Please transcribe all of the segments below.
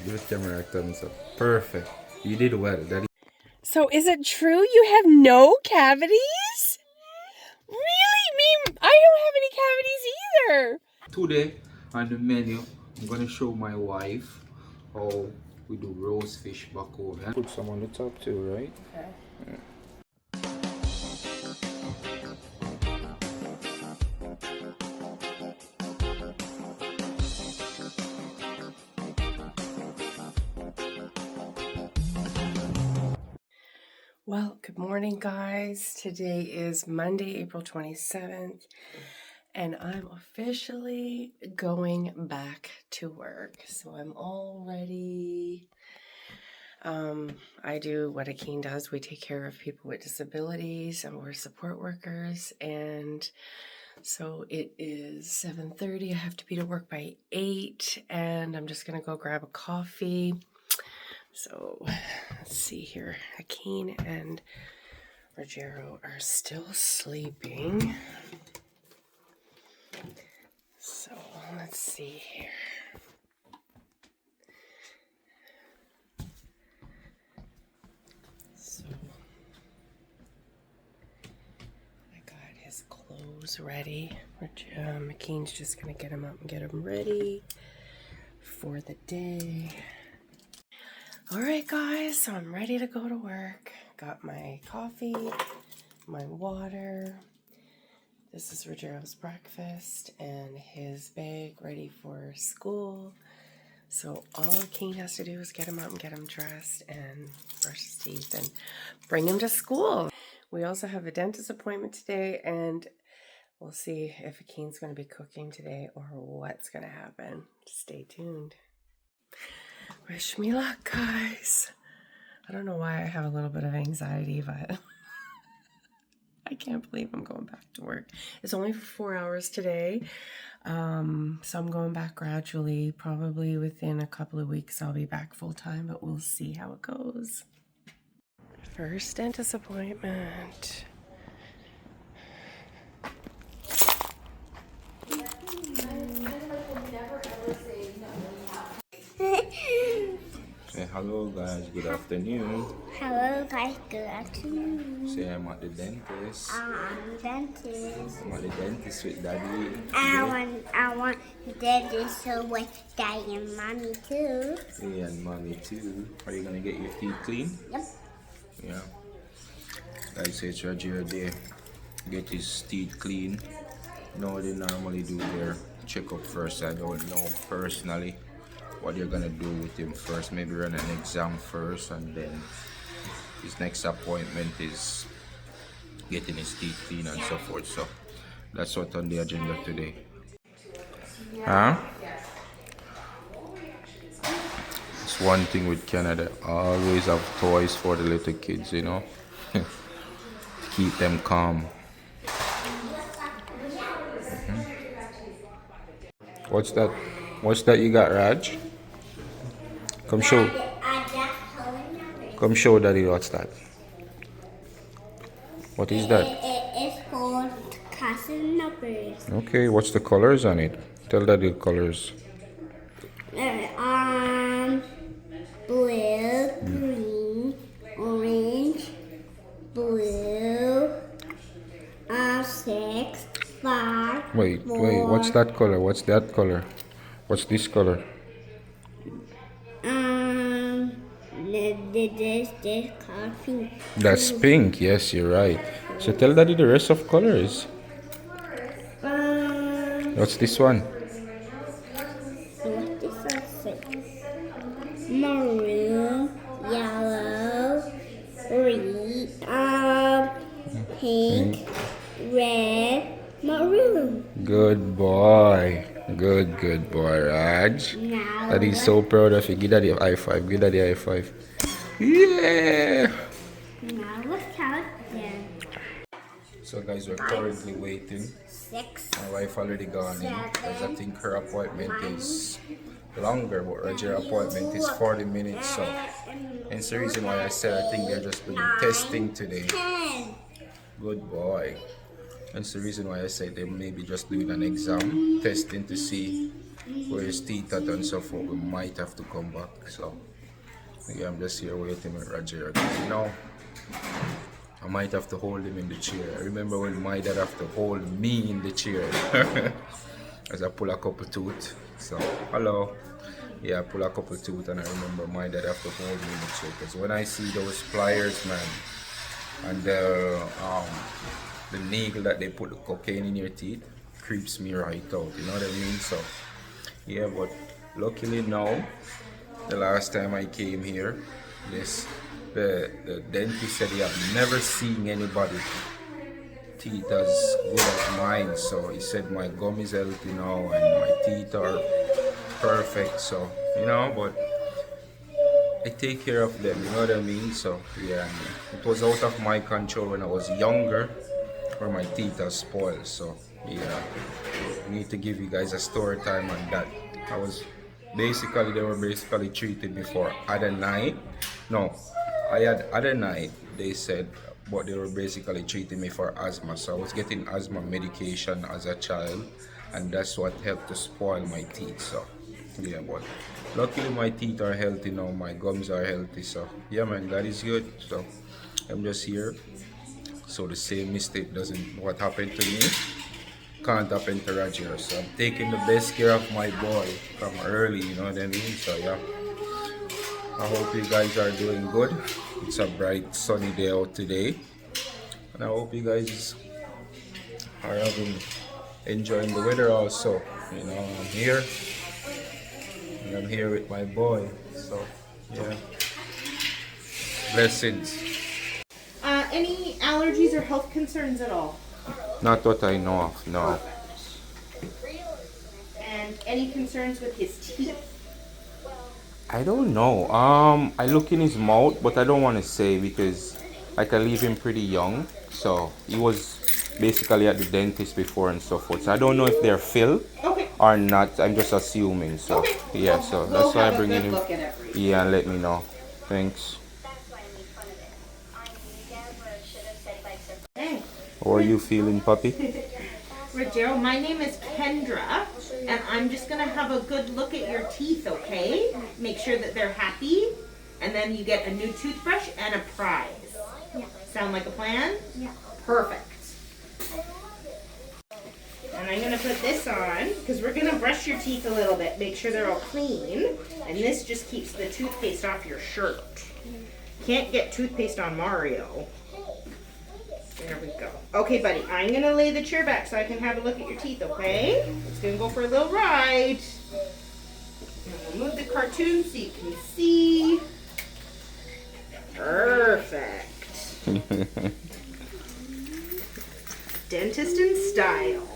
Give the camera a thumbs up. Perfect. You did well. That is So is it true you have no cavities? Really? Me, I don't have any cavities either. today on the menu. I'm gonna show my wife how we do roast fish back home. And put some on the top too, right? Okay. Well, good morning, guys. Today is Monday, April 27th, and I'm officially going back to work. So I'm all ready. I do what Akeen does. We take care of people with disabilities, and we're support workers. And so it is 7:30. I have to be to work by 8, and I'm just gonna go grab a coffee. So let's see here. Akeen and Rogero are still sleeping. So let's see here. So I got his clothes ready. Akeen's just gonna get him up and get him ready for the day. All right, guys, so I'm ready to go to work. Got my coffee, my water. This is Rogero's breakfast and his bag ready for school. So all King has to do is get him up and get him dressed and brush his teeth and bring him to school. We also have a dentist appointment today, and we'll see if Akeen's going to be cooking today or what's going to happen. Stay tuned. Wish me luck, guys. I don't know why I have a little bit of anxiety, but I can't believe I'm going back to work. It's only for 4 hours today. So I'm going back gradually. Probably within a couple of weeks I'll be back full time, but we'll see how it goes. First dentist appointment. Say hello guys, good afternoon. Hello guys, good afternoon. Say I'm at the dentist. I'm the dentist. I'm at the dentist with daddy. I want the dentist so with daddy and mommy too. Yeah, and mommy too. Are you gonna get your teeth clean? Yep. Yeah. Guys, say it's Roger there. Get his teeth clean. You know what they normally do there? Check up first. I don't know personally what you're gonna do with him first. Maybe run an exam first, and then his next appointment is getting his teeth clean and so forth. So that's what's on the agenda today. Huh? It's one thing with Canada. Always have toys for the little kids, you know. Keep them calm. What's that? What's that you got, Raj? Come show. Come show daddy what's that. What is that? It's called cousin numbers. Okay, what's the colors on it? Tell daddy the colors. Blue, green, orange, blue, 6, 5. Wait, what's that color? What's that color? What's this color? This color pink. That's pink, yes, you're right. So tell daddy the rest of colors. What's this one? What does that say? Maroon, yellow, green, pink, red, maroon. Good boy. Good boy, Raj. Now Daddy's so proud of you. Give daddy a high five. Give daddy a high five. Yeah. let's count again. So guys, we're currently waiting. 6, My wife already gone in because I think her appointment is longer, but Roger's appointment is 40 minutes. So, and it's the reason why I said I think they're just doing testing today. 10. Good boy. That's the reason why I said they may be just doing an exam, testing to see where his teeth at and so forth. We might have to come back. So yeah, I'm just here waiting with Roger. You know, I might have to hold him in the chair. I remember when my dad have to hold me in the chair as I pull a couple tooth. So hello. Yeah, I pull a couple tooth and I remember my dad have to hold me in the chair. Because when I see those pliers, man, and the needle that they put the cocaine in your teeth creeps me right out, you know what I mean? So yeah, but luckily now, the last time I came here, this the dentist said he have never seen anybody teeth as good as mine. So he said my gum is healthy now and my teeth are perfect. So you know, but I take care of them, you know what I mean? So yeah, it was out of my control when I was younger, where my teeth are spoiled. So yeah, I need to give you guys a story time on that. I was they were basically treated me for adenine. No, I had adenine, they said, but they were basically treating me for asthma. So I was getting asthma medication as a child, and that's what helped to spoil my teeth. So yeah, but luckily my teeth are healthy now, my gums are healthy. So yeah, man, that is good. So I'm just here so the same mistake doesn't what happened to me can't happen to Roger. So I'm taking the best care of my boy from early, you know what I mean? So yeah, I hope you guys are doing good. It's a bright sunny day out today, and I hope you guys are enjoying the weather also. You know, I'm here and I'm here with my boy. So yeah, blessings. Any allergies or health concerns at all? Not what I know of, no. And any concerns with his teeth? I don't know. I look in his mouth, but I don't want to say because like I leave him pretty young. So he was basically at the dentist before and so forth. So I don't know if they're filled Okay. or not. I'm just assuming. So Okay. yeah. So We'll that's why have I a bring good him. look at everything. Yeah, and let me know. Thanks. Hey. How are you feeling, puppy? Rogero, my name is Kendra, and I'm just gonna have a good look at your teeth, okay? Make sure that they're happy, and then you get a new toothbrush and a prize. Yeah. Sound like a plan? Yeah. Perfect. And I'm gonna put this on, because we're gonna brush your teeth a little bit, make sure they're all clean, and this just keeps the toothpaste off your shirt. Can't get toothpaste on Mario. There we go. Okay, buddy, I'm gonna lay the chair back so I can have a look at your teeth, okay? It's gonna go for a little ride. And we'll move the cartoon so you can see. Perfect. Dentist in style.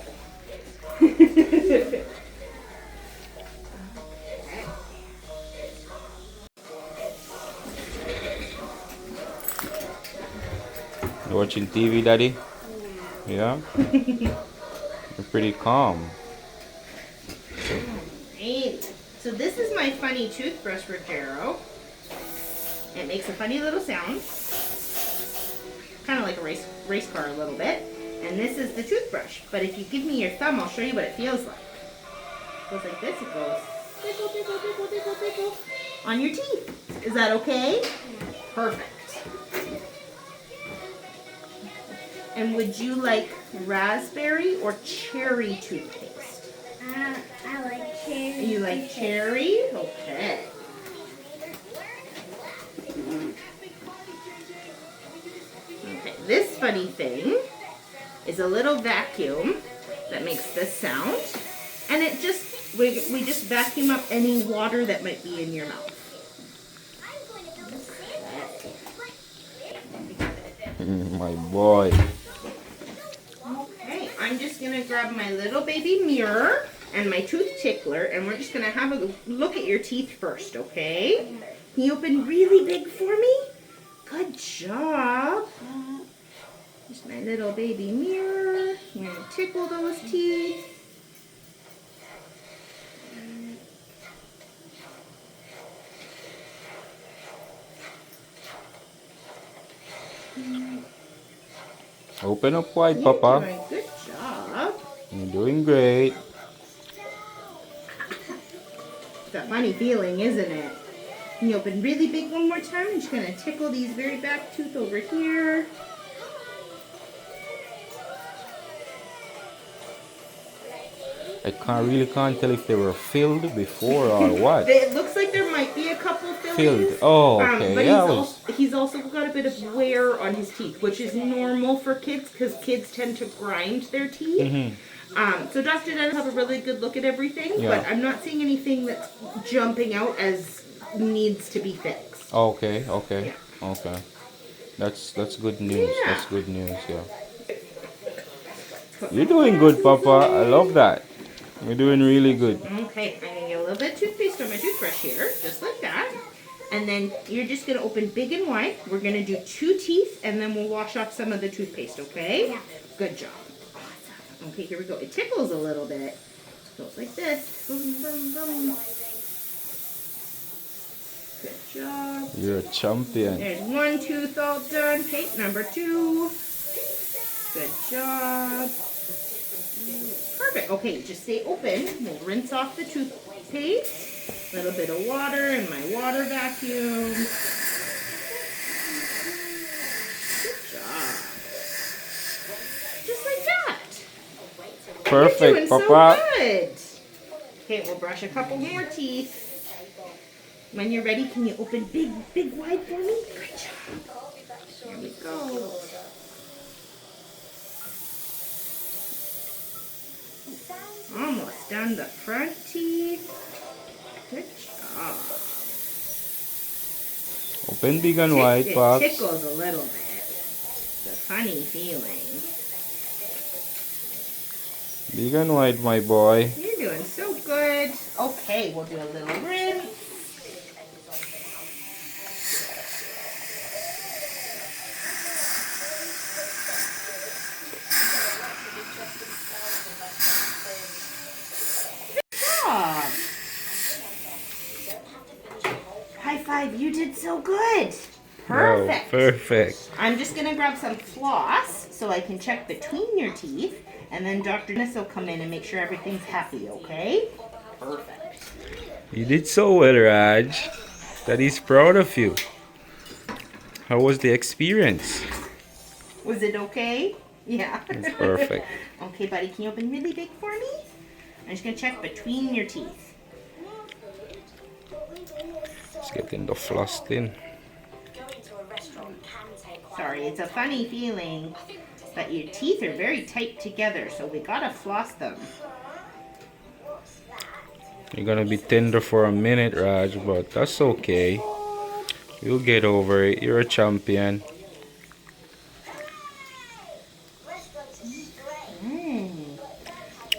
You watching TV, Daddy? Yeah. You're pretty calm. Right. So this is my funny toothbrush, Rogero. It makes a funny little sound. Kind of like a race car a little bit. And this is the toothbrush. But if you give me your thumb, I'll show you what it feels like. It goes like this. It goes tickle, tickle, tickle, tickle, tickle on your teeth. Is that okay? Perfect. And would you like raspberry or cherry toothpaste? I like cherry. You like cherry? Okay. Okay, this funny thing is a little vacuum that makes this sound, and it just we just vacuum up any water that might be in your mouth. My boy. Okay, I'm just gonna grab my little baby mirror and my tooth tickler, and we're just gonna have a look at your teeth first, okay? Can you open really big for me? Good job. Here's my little baby mirror. I'm gonna tickle those teeth. Open up wide, You're Papa. doing good job. You're doing great. funny feeling, isn't it? Can you open really big one more time? I'm just going to tickle these very back tooth over here. I really can't tell if they were filled before or what. It looks like there might be a couple fillings. Filled. Oh, okay. But Yeah, he's also got a bit of wear on his teeth, which is normal for kids because kids tend to grind their teeth. So Dr. does have a really good look at everything, but I'm not seeing anything that's jumping out as needs to be fixed. Okay. Yeah. Okay. That's good news. Yeah. That's good news. Yeah. You're doing good, Papa. I love that. You're doing really good. Okay, I'm gonna get a little bit of toothpaste on my toothbrush here, just like that. And then you're just gonna open big and wide. We're gonna do 2 teeth, and then we'll wash off some of the toothpaste. Okay? Yeah. Good job. Awesome. Okay, here we go. It tickles a little bit. Goes like this. Boom, boom, boom. Good job. You're a champion. There's 1 tooth all done. Okay, number 2. Good job. Perfect. Okay, just stay open. We'll rinse off the toothpaste. A little bit of water in my water vacuum. Good job. Just like that. Perfect, You're doing Papa. so good. Okay, we'll brush a couple more teeth. When you're ready, can you open big wide for me? Good job. Here we go. Almost done the front teeth. Good job. Open big and wide, It Pops. tickles a little bit. It's a funny feeling. Big and wide, my boy. You're doing so good. Okay, we'll do a little rinse. High five, you did so good. Perfect. Oh, perfect. I'm just going to grab some floss so I can check between your teeth, and then Dr. Ness will come in and make sure everything's happy, okay? Perfect. You did so well, Raj. Daddy's proud of you. How was the experience? Was it okay? Yeah. It's perfect. Okay, buddy, can you open really big for me? I'm just going to check between your teeth. Let's get in the floss in. Sorry, it's a funny feeling, but your teeth are very tight together, so we gotta floss them. You're gonna be tender for a minute, Raj, but that's okay. You'll get over it. You're a champion.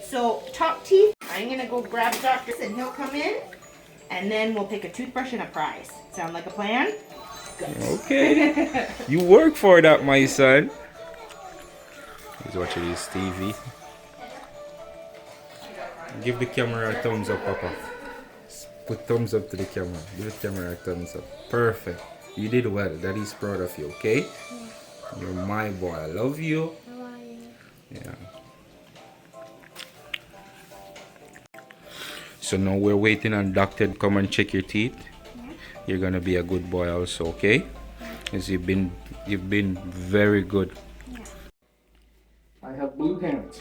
So, top teeth, I'm gonna go grab Dr. and he'll come in, and then we'll pick a toothbrush and a prize. Sound like a plan? Good. Okay. You work for that, my son. He's watching his TV. Give the camera a thumbs up, Papa. Put thumbs up to the camera. Give the camera a thumbs up. Perfect. You did well. Daddy's proud of you, okay? You're my boy. I love you. I love you. Yeah. So now we're waiting on doctor to come and check your teeth. You're gonna be a good boy also, okay? Because you've been very good. I have blue hands.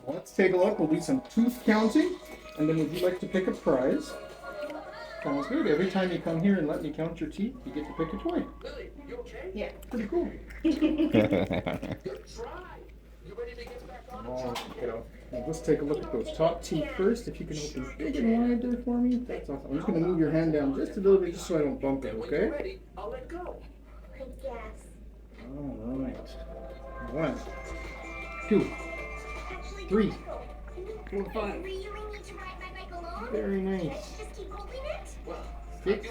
Let's take a look. We'll do some tooth counting, and then would you like to pick a prize? Sounds good. Every time you come here and let me count your teeth, you get to pick a toy. Yeah. Pretty cool. Now let's take a look at those top teeth first. If you can open big and wide there for me, that's awesome. I'm just going to move your hand down just a little bit, just so I don't bump it, okay? Yes. All right. 1, 2, 3, 4, 5. Very nice. 6,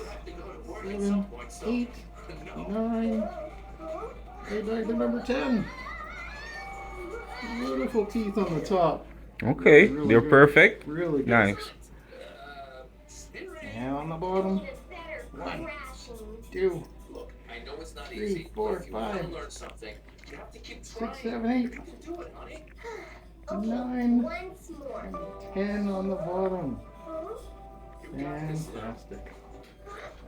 7, 8, 9. Hey, back to number 10. Beautiful teeth on the top. Okay, Really they're good. perfect. Really good. Nice. And on the bottom. 1, 2, 3, 4, 5, 6, 7, 8. 9, Once more. and 10 on the bottom. Fantastic.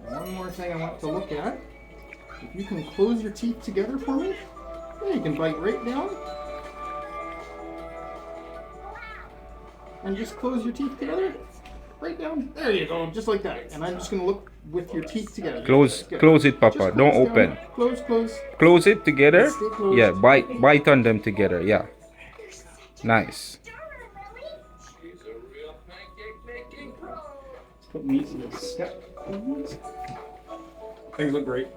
And one more thing I want to look at. If you can close your teeth together for me, yeah, you can bite right down. And just close your teeth together. Right down. There you go, just like that. And I'm just going to look with your teeth together. Close Good. close it, Papa. Just Don't close open. down. Close, close. Close it together. Stay closed. Yeah, bite on them together. Yeah. Nice. Put me to the step, please. Things look great.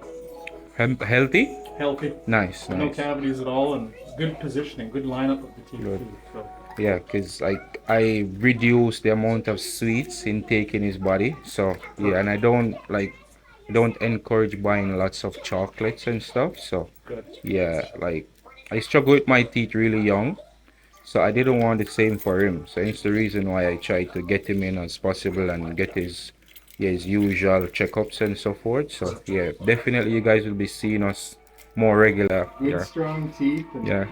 Healthy? Healthy. Nice, No nice. cavities at all, and good positioning, good lineup of the teeth Good. too. So Yeah, because like I reduce the amount of sweets intake in his body. So yeah, and I don't encourage buying lots of chocolates and stuff. So good. yeah, like I struggle with my teeth really young. So I didn't want the same for him. So it's the reason why I try to get him in as possible and get his usual checkups and so forth. So yeah, definitely you guys will be seeing us more regular. Good Yeah. strong teeth and Yeah.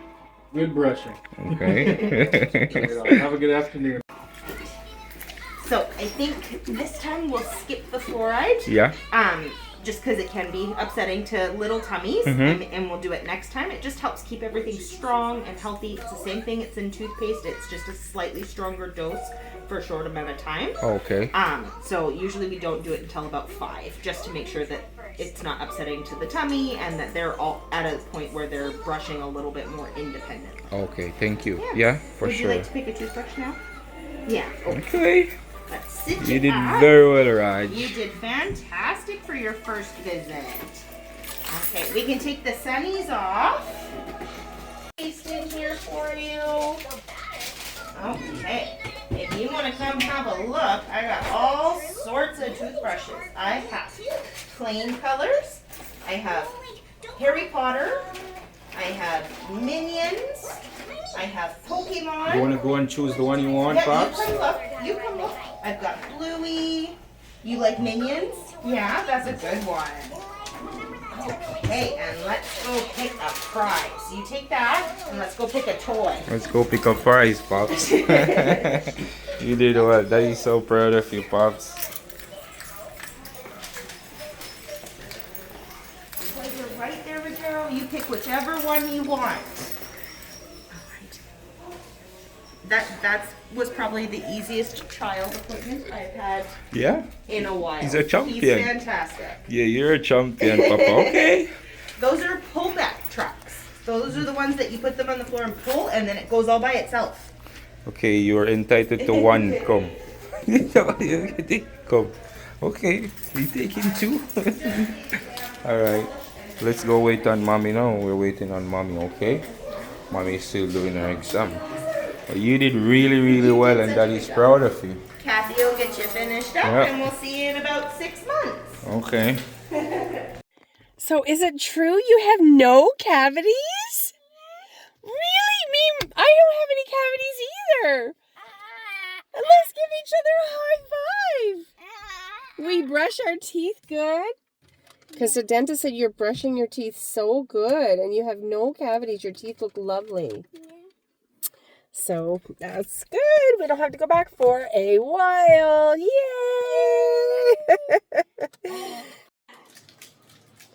good brushing. Okay. Right on. Have a good afternoon. So I think this time we'll skip the fluoride. Yeah. Just because it can be upsetting to little tummies, and we'll do it next time. It just helps keep everything strong and healthy. It's the same thing. It's in toothpaste. It's just a slightly stronger dose for a short amount of time. Okay. So usually we don't do it until about 5, just to make sure that it's not upsetting to the tummy and that they're all at a point where they're brushing a little bit more independent. Okay, thank you. Yeah, for Would sure. you like to pick a toothbrush now? Yeah. Okay. Let's sit You did up. very well, Raj. You did fantastic for your first visit. Okay, we can take the sunnies off. Paste in here for you. Okay, if you want to come have a look, I got all sorts of toothbrushes. I have plain colors. I have Harry Potter. I have Minions. I have Pokemon. You want to go and choose the one you want, Yeah, Pops? you come look. You come look. I've got Bluey. You like Minions? Yeah, that's a good one. Okay, and let's go pick a prize. You take that, and let's go pick a toy. Let's go pick up prize, Pops. You did well. Daddy's so proud of you, Pops. Well, you're right there, Joe. You pick whichever one you want. That was probably the easiest child appointment I've had Yeah? in a while. He's a champion. He's fantastic. Yeah, you're a champion, Papa. Okay. Those are pullback trucks. Those are the ones that you put them on the floor and pull, and then it goes all by itself. Okay, you're entitled to one. Come. Come. Okay, you taking 2? Alright. Let's go wait on Mommy now. We're waiting on Mommy, okay? Mommy's still doing her exam. But you did really, really well, and Daddy's proud of you. Kathy will get you finished up, Yep. and we'll see you in about 6 months. Okay. So is it true you have no cavities? Really? Me, I don't have any cavities either. And let's give each other a high five. We brush our teeth good. Because the dentist said you're brushing your teeth so good and you have no cavities. Your teeth look lovely. So that's good. We don't have to go back for a while. Yay!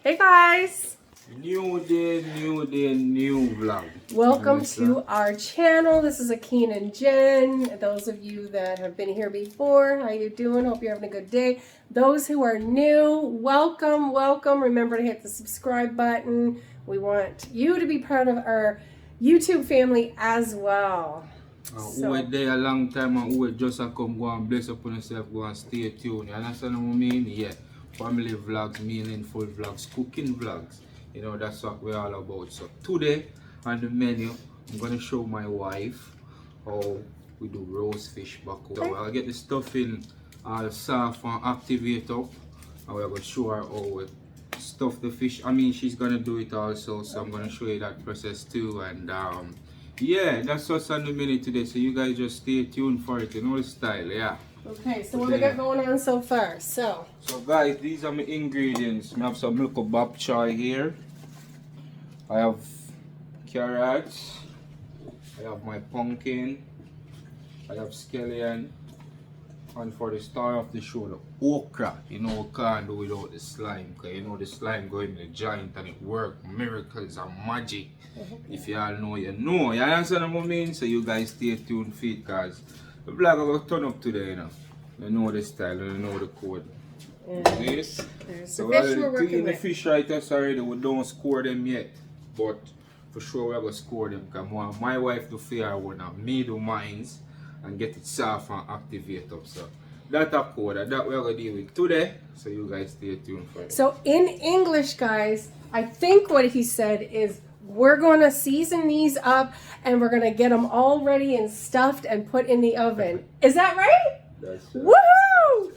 Hey guys! New day, new vlog. Welcome to our channel. This is Akin and Jen. Those of you that have been here before, how you doing? Hope you're having a good day. Those who are new, welcome, welcome. Remember to hit the subscribe button. We want you to be part of our YouTube family as well. Who were there a long time and who just come go and bless upon yourself, go and stay tuned. You understand what I mean? Yeah. Family vlogs, meaningful vlogs, cooking vlogs. You know, that's what we're all about. So today on the menu, I'm going to show my wife how we do roast fish bako. So I'll get the stuffing all soft and activate up. And we're going to show her how we stuff the fish. I mean, she's going to do it also. So I'm going to show you that process too. And yeah, that's what's on the menu today. So you guys just stay tuned for it. You know the style, yeah. Okay, so what we got going on so far? So Guys, these are my ingredients. I have some milk of bok choy here. I have carrots. I have my pumpkin. I have scallion. And for the star of the show, the okra. You know, we can't do without the slime. Because you know the slime going in the giant and it works. Miracles and magic. If you all know, you know. You understand what I mean? So you guys stay tuned for it, because the vlog will turn up today, you know. You know the style and you know the code. Yes. There's So the we fish already we're working clean the with. fish right us already. We don't score them yet. But for sure we are going to score them. Because my wife do fair one and me do mines. And get it soft and activate up. So that's a code that we're going to deal with today. So you guys stay tuned for it. So in English, guys, I think what he said is we're going to season these up and we're going to get them all ready and stuffed and put in the oven. Is that right? That's Woohoo!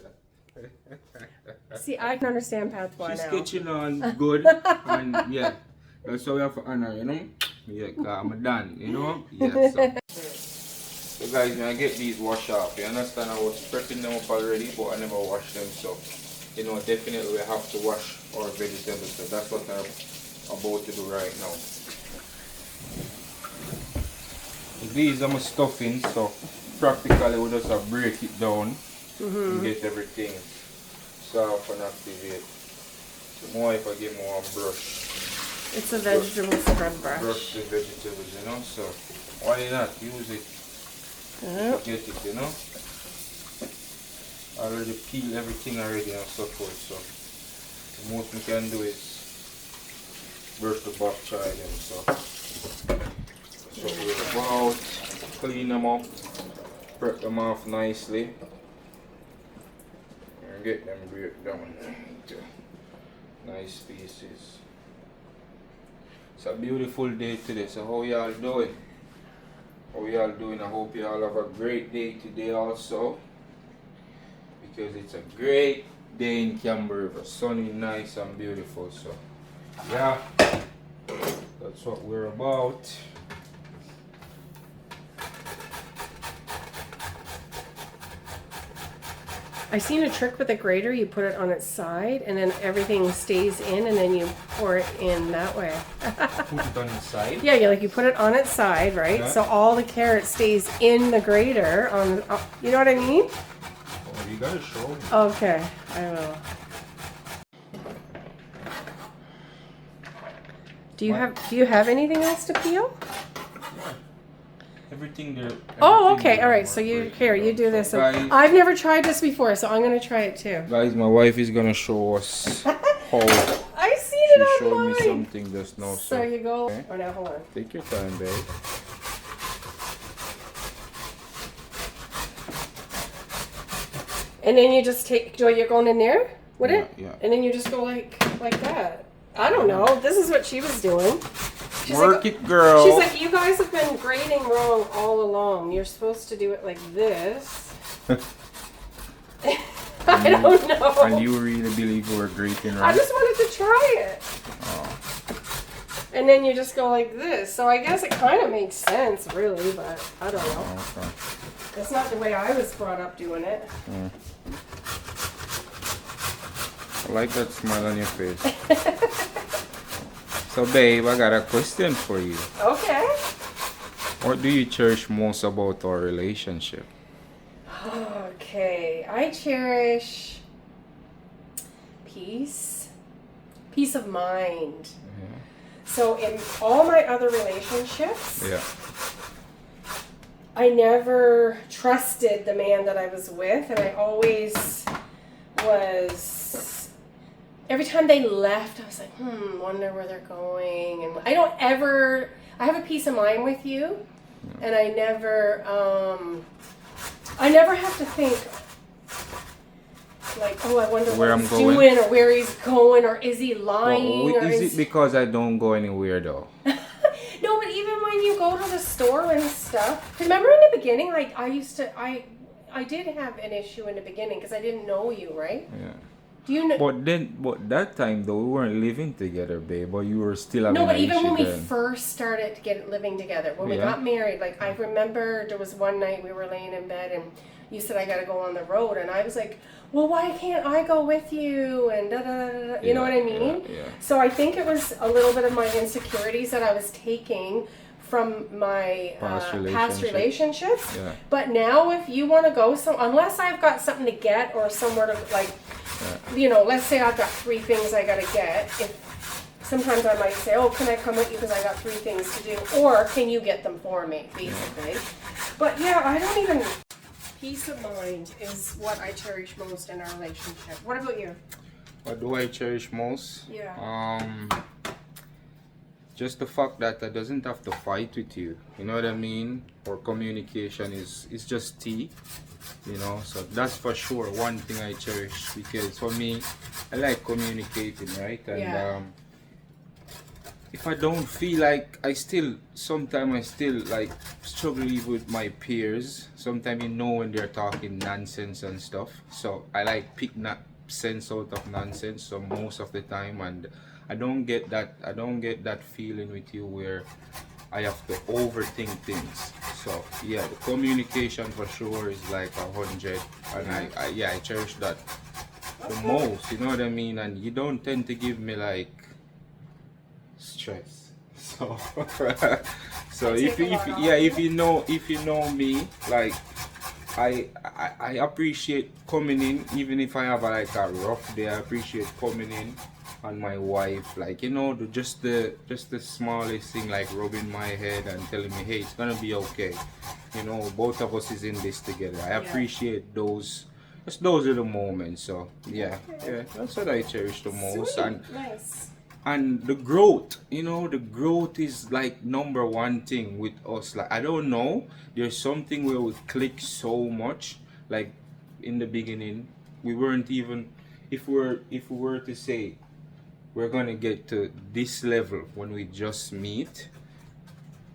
See, I can understand patois She's now. sketching on good. And yeah, that's how we have to honor, you know? Yeah, because I'm done, you know? Yeah, so guys, when I get these washed off, you understand I was prepping them up already, but I never washed them, so you know, definitely we have to wash our vegetables. So that's what I'm about to do right now. These are my stuffing, so practically we just have break it down and get everything soft and activate. So more if I give more brush. It's a vegetable spread brush. Brush the vegetables, you know, so why not use it? Yep. Get it, you know. I already peel everything already and so forth, so the most we can do is brush the bok choy them. So that's what we're about. Clean them up, prep them off nicely, and get them break down into nice pieces. It's a beautiful day today, so how y'all doing? How y'all doing? I hope y'all have a great day today also, because it's a great day in Camber River. Sunny, nice and beautiful. So yeah, that's what we're about. I seen a trick with a grater. You put it on its side and then everything stays in and then you pour it in that way. Put it on the side. Yeah, you put it on its side, right? Yeah. So all the carrot stays in the grater on you know what I mean? Oh, you gotta show me. Okay, I will. Do you have anything else to peel? Everything there. Oh, everything okay. there All right. are So you great, here, you do so this. guys, I've never tried this before, so I'm gonna try it too. guys, my wife is gonna show us how. I seen She it showed online. me something just now. So you go. okay. Oh, now hold on. Take your time, babe. And then you just take. Joy, you're going in there with Yeah, it. yeah. And then you just go like that. I don't know. This is what she was doing. She's Work like, it, girl. She's like, you guys have been grading wrong all along. You're supposed to do it like this. I don't know. And you really believe we're grating, I right? just wanted to try it. Oh. And then you just go like this. So I guess it kind of makes sense, really, but I don't know. Okay. That's not the way I was brought up doing it. I like that smile on your face. So, babe, I got a question for you. Okay. What do you cherish most about our relationship? Okay. I cherish peace. Peace of mind. So in all my other relationships, Yeah. I never trusted the man that I was with, and I always was. Every time they left, I was like, wonder where they're going. And I have a peace of mind with you, and I never have to think like, oh, I wonder Where what I'm he's going? doing, or where he's going, or is he lying, or Is it because I don't go anywhere, though? No, but even when you go to the store and stuff, remember in the beginning, like I did have an issue in the beginning because I didn't know you, right? Yeah. Do you know? But that time, though, we weren't living together, babe. But you were still having No, but an even issue when we then. first started living together, when we Yeah. got married, like I remember there was one night we were laying in bed and you said I got to go on the road, and I was like, well, why can't I go with you? And da da da da. You know what I mean? Yeah. So I think it was a little bit of my insecurities that I was taking from my past relationships. Yeah. But now, if you want to go, unless I've got something to get or somewhere to like, you know, let's say I've got 3 things I gotta get. Sometimes I might say, oh, can I come with you because I got 3 things to do, or can you get them for me, basically. But yeah, I don't even. Peace of mind is what I cherish most in our relationship. What about you? What do I cherish most? Yeah. Just the fact that I doesn't have to fight with you. You know what I mean? Or communication is just tea. You know, so that's for sure one thing I cherish, because for me, I like communicating, right? And if I don't feel like sometimes I still like struggle with my peers. Sometimes you know when they're talking nonsense and stuff. So I like pick sense out of nonsense. So most of the time, and I don't get that feeling with you where I have to overthink things. So yeah, the communication for sure is like 100, and I cherish that the most. You know what I mean? And you don't tend to give me like stress. So if you know me, like I appreciate coming in, even if I have like a rough day. I appreciate coming in on my wife, like, you know, just the smallest thing, like rubbing my head and telling me, hey, it's gonna be okay, you know, both of us is in this together. I appreciate those are the moments. So yeah, that's what I cherish the most. Sweet. Nice. And the growth, you know, the growth is like number one thing with us. Like, I don't know, there's something where we click so much. Like in the beginning, we weren't even, if we were to say we're gonna get to this level when we just meet,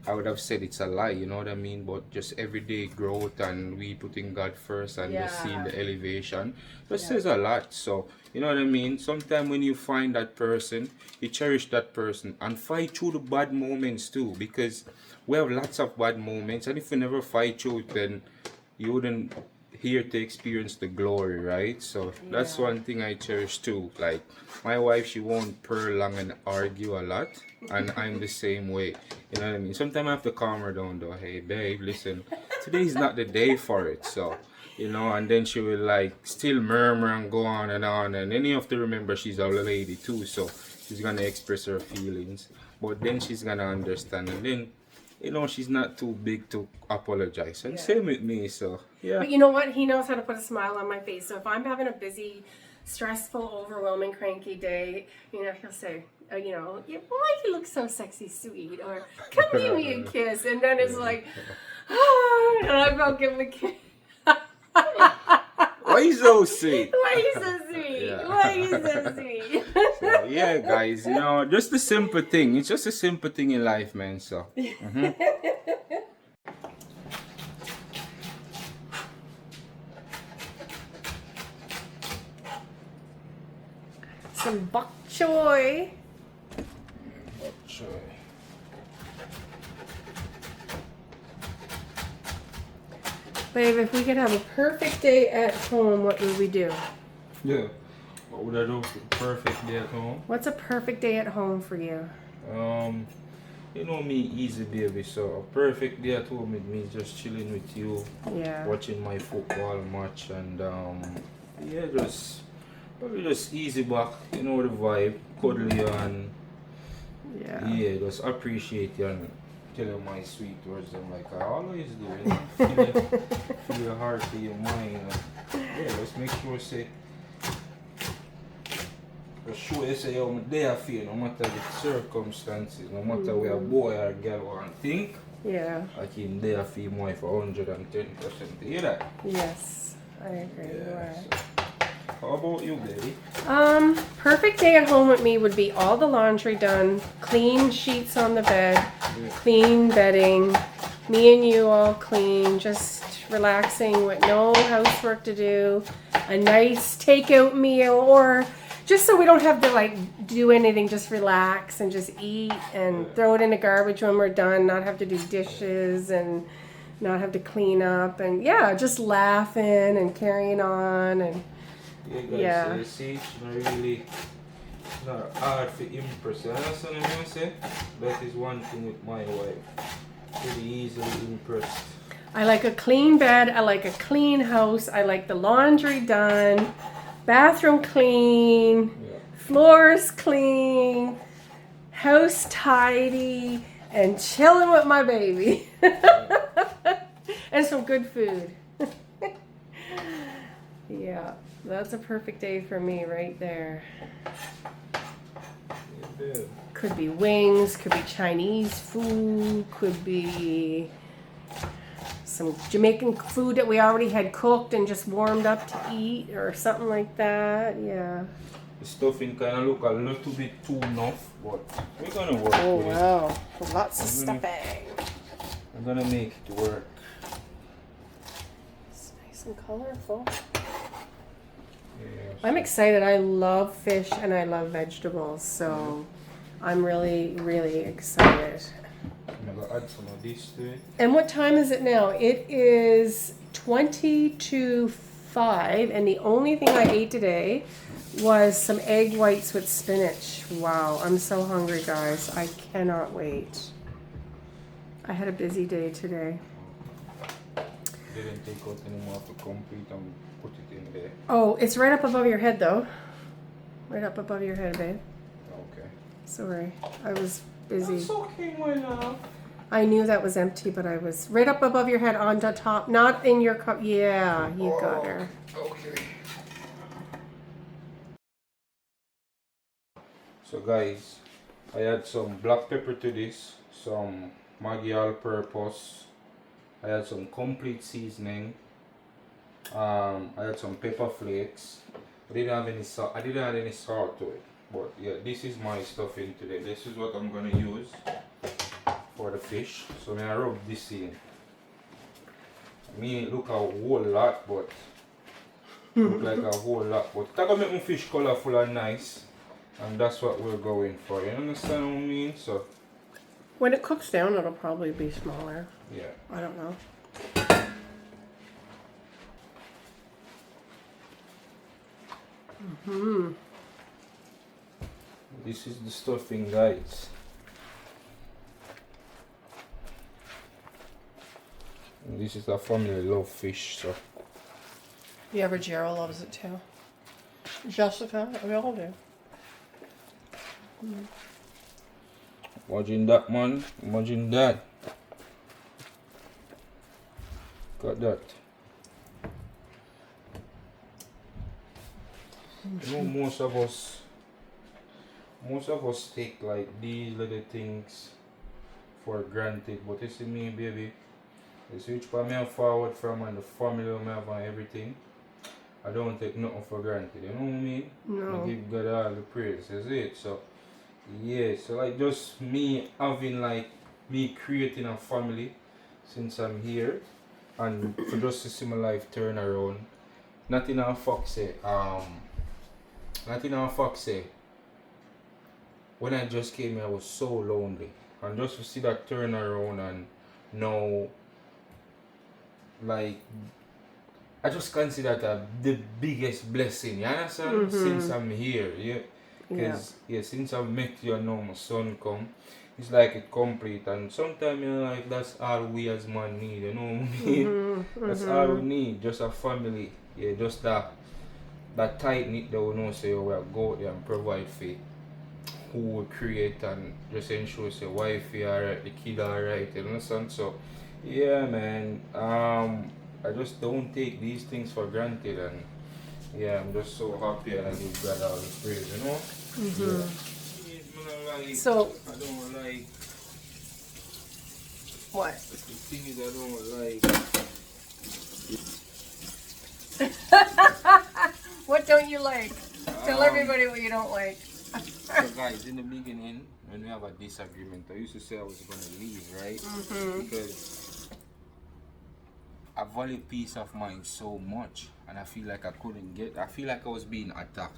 I would have said it's a lie, you know what I mean? But just everyday growth, and we putting God first, and just seeing the elevation, that says a lot. So you know what I mean? Sometimes when you find that person, you cherish that person and fight through the bad moments too, because we have lots of bad moments, and if we never fight through it, then you wouldn't here to experience the glory, right? So that's one thing I cherish too. Like my wife, she won't purr long and argue a lot, and I'm the same way. You know what I mean? Sometimes I have to calm her down though. Hey babe, listen, today's not the day for it. So you know, and then she will like still murmur and go on, and then you have to remember she's a lady too, so she's gonna express her feelings, but then she's gonna understand, and then, you know, she's not too big to apologize. And same with me, so yeah. But you know what? He knows how to put a smile on my face. So if I'm having a busy, stressful, overwhelming, cranky day, you know, he'll say, you know, why you look so sexy, sweet, or come give me a kiss, and then it's like, and I go give him a kiss. Why you so sweet? Why are you so sweet? Yeah. Why are you so sweet? So, yeah, guys, you know, just a simple thing. It's just a simple thing in life, man. So. Some bok choy. Babe, if we could have a perfect day at home, what would we do? Yeah. What would I do for a perfect day at home? What's a perfect day at home for you? You know me, easy baby. So a perfect day at home with me, just chilling with you, watching my football match, and yeah, probably just easy back. You know the vibe, cuddle you, and yeah, just appreciate you and tell you my sweet words. I'm like I always do. You know? feel your heart, feel your mind. Yeah, let's make sure say. Sure, you say how they feel, no matter the circumstances, no matter where a boy or a girl want to think. Yeah. Like in there feel more for 110%. You hear that? Yes, I agree. Yeah, so. How about you, baby? Perfect day at home with me would be all the laundry done, clean sheets on the bed, clean bedding, me and you all clean, just relaxing with no housework to do, a nice takeout meal, or just so we don't have to like do anything, just relax and just eat and throw it in the garbage when we're done, not have to do dishes and not have to clean up, and yeah, just laughing and carrying on. And yeah, guys, see, it's not hard to impress. You understand what I'm saying? That is one thing with my wife. Pretty easily impressed. I like a clean bed. I like a clean house. I like the laundry done, bathroom clean, floors clean, house tidy, and chilling with my baby. And some good food. Yeah, that's a perfect day for me right there. Could be wings, could be Chinese food, could be some Jamaican food that we already had cooked and just warmed up to eat or something like that. Yeah. The stuffing kind of look a little bit too enough, but we're gonna work Oh with it. wow, lots of stuffing. I'm gonna make it work. It's nice and colorful. Yeah, I'm excited. I love fish and I love vegetables, so I'm really, really excited. I'm gonna add some of this to it. And what time is it now? It is 20 to 5, and the only thing I ate today was some egg whites with spinach. Wow, I'm so hungry, guys. I cannot wait. I had a busy day today. Didn't take out any more to complete and put it in there. Oh, it's right up above your head, though. Right up above your head, babe. Okay. Sorry, I was busy. It's okay, my love. I knew that was empty, but I was right up above your head on the top, not in your cup. Yeah, you got her. Okay. So guys, I add some black pepper to this, some Maggi all-purpose. I had some complete seasoning. I had some pepper flakes. I didn't have any salt. I didn't add any salt to it. But yeah, this is my stuffing today. This is what I'm gonna use for the fish. So when I rub this in, I mean it look a whole lot, but look like a whole lot. But that gonna make my fish colorful and nice, and that's what we're going for. You understand what I mean? So When it cooks down, it'll probably be smaller. yeah. I don't know. This is the stuffing, guys. And this is a family love fish, so Yeah, Rogero loves it too. Jessica, we all do. imagine that, man. Imagine that. Got that. You know, most of us take like these little things for granted, but you see me, baby, you see which part me have forward from and the family I have and everything. I don't take nothing for granted, you know what I mean? No. I give God all the praise, is it? So yeah, so like just me having like me creating a family since I'm here, and for just to see my life turn around. Nothing on Fox say, when I just came here I was so lonely, and just to see that turn around and now like I just consider that the biggest blessing, you understand? Since I'm here, yeah. Because since I've met you and now my son come, it's like it complete, and sometimes you know, like that's all we as man need, you know what I mean? That's all we need, just a family, yeah, just that tight knit that we know say we'll go out there and provide for who we create and just ensure say wife alright, the kid alright, you understand? So yeah, man, I just don't take these things for granted, and yeah, I'm just so happy and I give God all the praise, you know? Yeah. So, I don't like, what? the thing is I don't like. What don't you like? Tell everybody what you don't like. So guys, in the beginning, when we have a disagreement, I used to say I was going to leave, right? Because I value peace of mind so much, and I feel like I couldn't get, I feel like I was being attacked.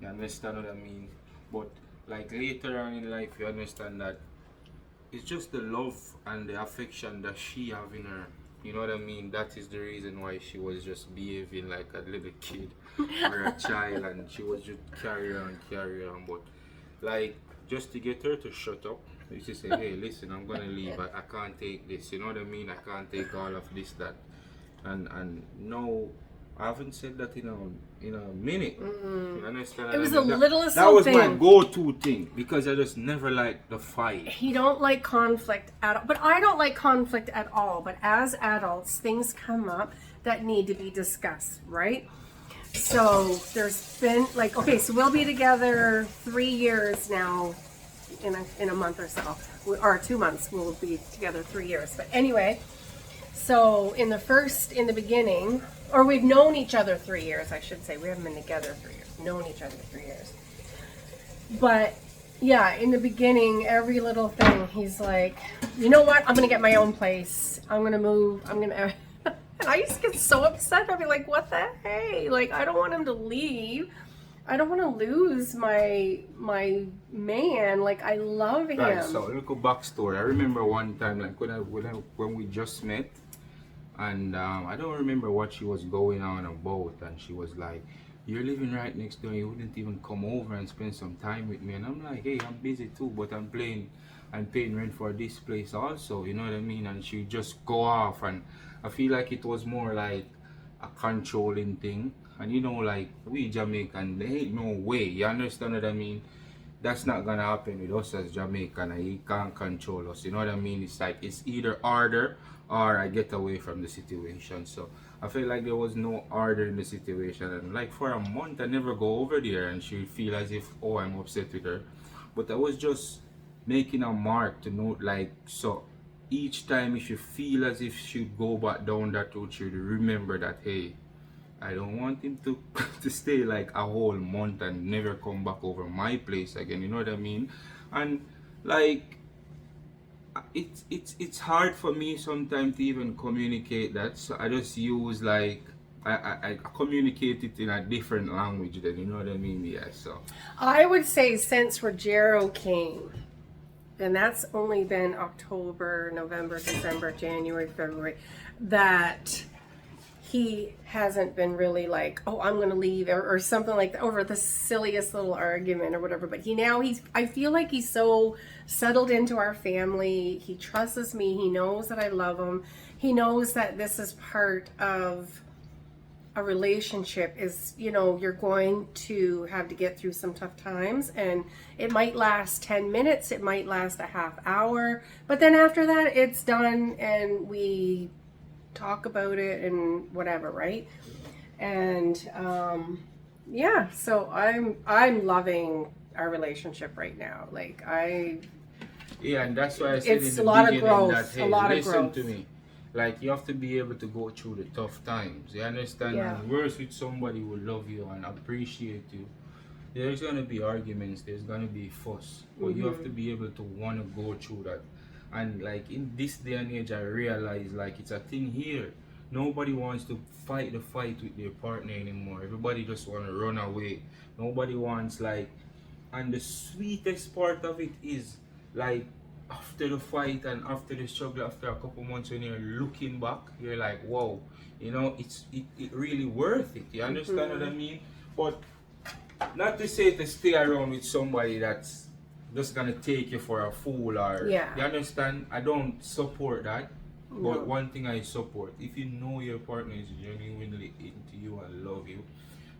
You understand what I mean? But like later on in life, you understand that it's just the love and the affection that she have in her. You know what I mean? That is the reason why she was just behaving like a little kid or a child, and she was just carry on. But like just to get her to shut up. I used to say, hey, listen, I'm gonna leave. I can't take this. You know what I mean? I can't take all of this, that, and no, I haven't said that in a minute. You understand? It was I the mean? littlest That was little my thing. go-to thing because I just never liked the fight. He don't like conflict at all, but I don't like conflict at all. But as adults, things come up that need to be discussed, right? So there's been like, okay, so we'll be together 3 years now in a month or so, or 2 months. We'll be together 3 years. But anyway, so in the beginning, or we've known each other 3 years, I should say. We haven't been together 3 years. Known each other 3 years. But yeah, in the beginning, every little thing, he's like, you know what? I'm gonna get my own place. I'm gonna move. And I used to get so upset. I'd be like, what the hey? Like, I don't want him to leave. I don't want to lose my man. Like, I love him. Right, so a little backstory. I remember one time, like when we just met, and I don't remember what she was going on about, and she was like, "You're living right next door. You wouldn't even come over and spend some time with me." And I'm like, "Hey, I'm busy too, but I'm paying rent for this place also." You know what I mean? And she just go off, and I feel like it was more like a controlling thing. And you know, like we Jamaican, there ain't no way. You understand what I mean? That's not gonna happen with us as Jamaican, and he can't control us. You know what I mean? It's like it's either order or I get away from the situation. So I feel like there was no order in the situation, and like for a month I never go over there, and she would feel as if, oh, I'm upset with her. But I was just making a mark to note, like, so each time if you feel as if she'd go back down that road, she'd remember that, hey, I don't want him to to stay like a whole month and never come back over my place again. You know what I mean? And like it's hard for me sometimes to even communicate that. So I just use like I communicate it in a different language then, you know what I mean? Yeah. So I would say since Rogero came, and that's only been October, November, December, January, February, that he hasn't been really like, oh, I'm going to leave or something like that over the silliest little argument or whatever. But I feel like he's so settled into our family. He trusts me. He knows that I love him. He knows that this is part of a relationship is, you're going to have to get through some tough times, and it might last 10 minutes. It might last a half hour. But then after that, it's done and we talk about it and whatever, right? And yeah, so I'm loving our relationship right now. Like yeah, and that's why I said it's in a the lot of beginning growth, that, hey, a lot of listen growth. to me. Like you have to be able to go through the tough times. You understand? Yeah. And worse with somebody who love you and appreciate you. There's gonna be arguments. There's gonna be fuss. But you have to be able to want to go through that. And like in this day and age, I realize like it's a thing here. Nobody wants to fight the fight with their partner anymore. Everybody just want to run away. Nobody wants like, and the sweetest part of it is like after the fight and after the struggle, after a couple months when you're looking back, you're like, wow, it really worth it. You understand what I mean? But not to say to stay around with somebody that's just gonna take you for a fool or Yeah. you understand? I don't support that. But one thing I support, if you know your partner is genuinely into you and love you,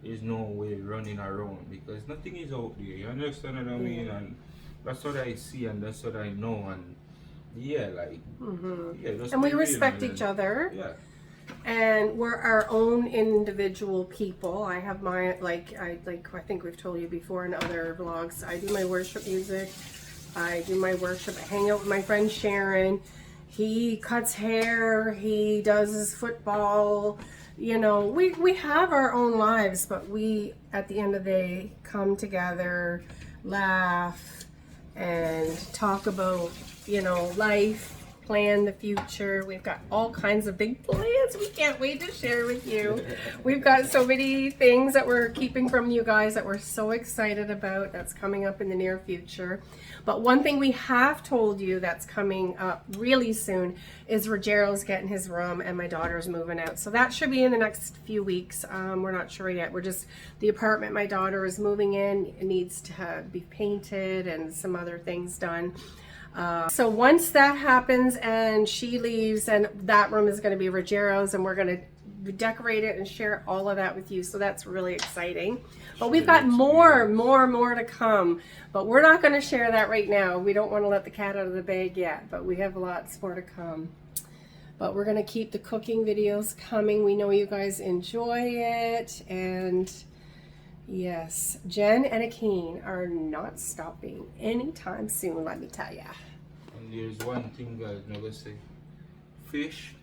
there's no way running around because nothing is out there. You understand what I mean? And that's what I see and that's what I know. And yeah, like yeah, just And we be real, respect man. each other. Yeah. And we're our own individual people. I have my I think we've told you before in other vlogs. I do my worship music. I do my worship. I hang out with my friend Sharon. He cuts hair. He does his football. We have our own lives, but we at the end of the day come together, laugh, and talk about life. plan the future. We've got all kinds of big plans we can't wait to share with you. We've got so many things that we're keeping from you guys that we're so excited about that's coming up in the near future. But one thing we have told you that's coming up really soon is Rogero's getting his room and my daughter's moving out. So that should be in the next few weeks. We're not sure yet. We're just, the apartment my daughter is moving in, it needs to be painted and some other things done. So once that happens and she leaves, and that room is going to be Rogero's, and we're going to decorate it and share all of that with you. So that's really exciting. But we've got more to come. But we're not going to share that right now. We don't want to let the cat out of the bag yet, but we have lots more to come. But we're going to keep the cooking videos coming. We know you guys enjoy it. And yes, Jen and Akeen are not stopping anytime soon, let me tell ya. And there's one thing, guys, I'm gonna say. Fish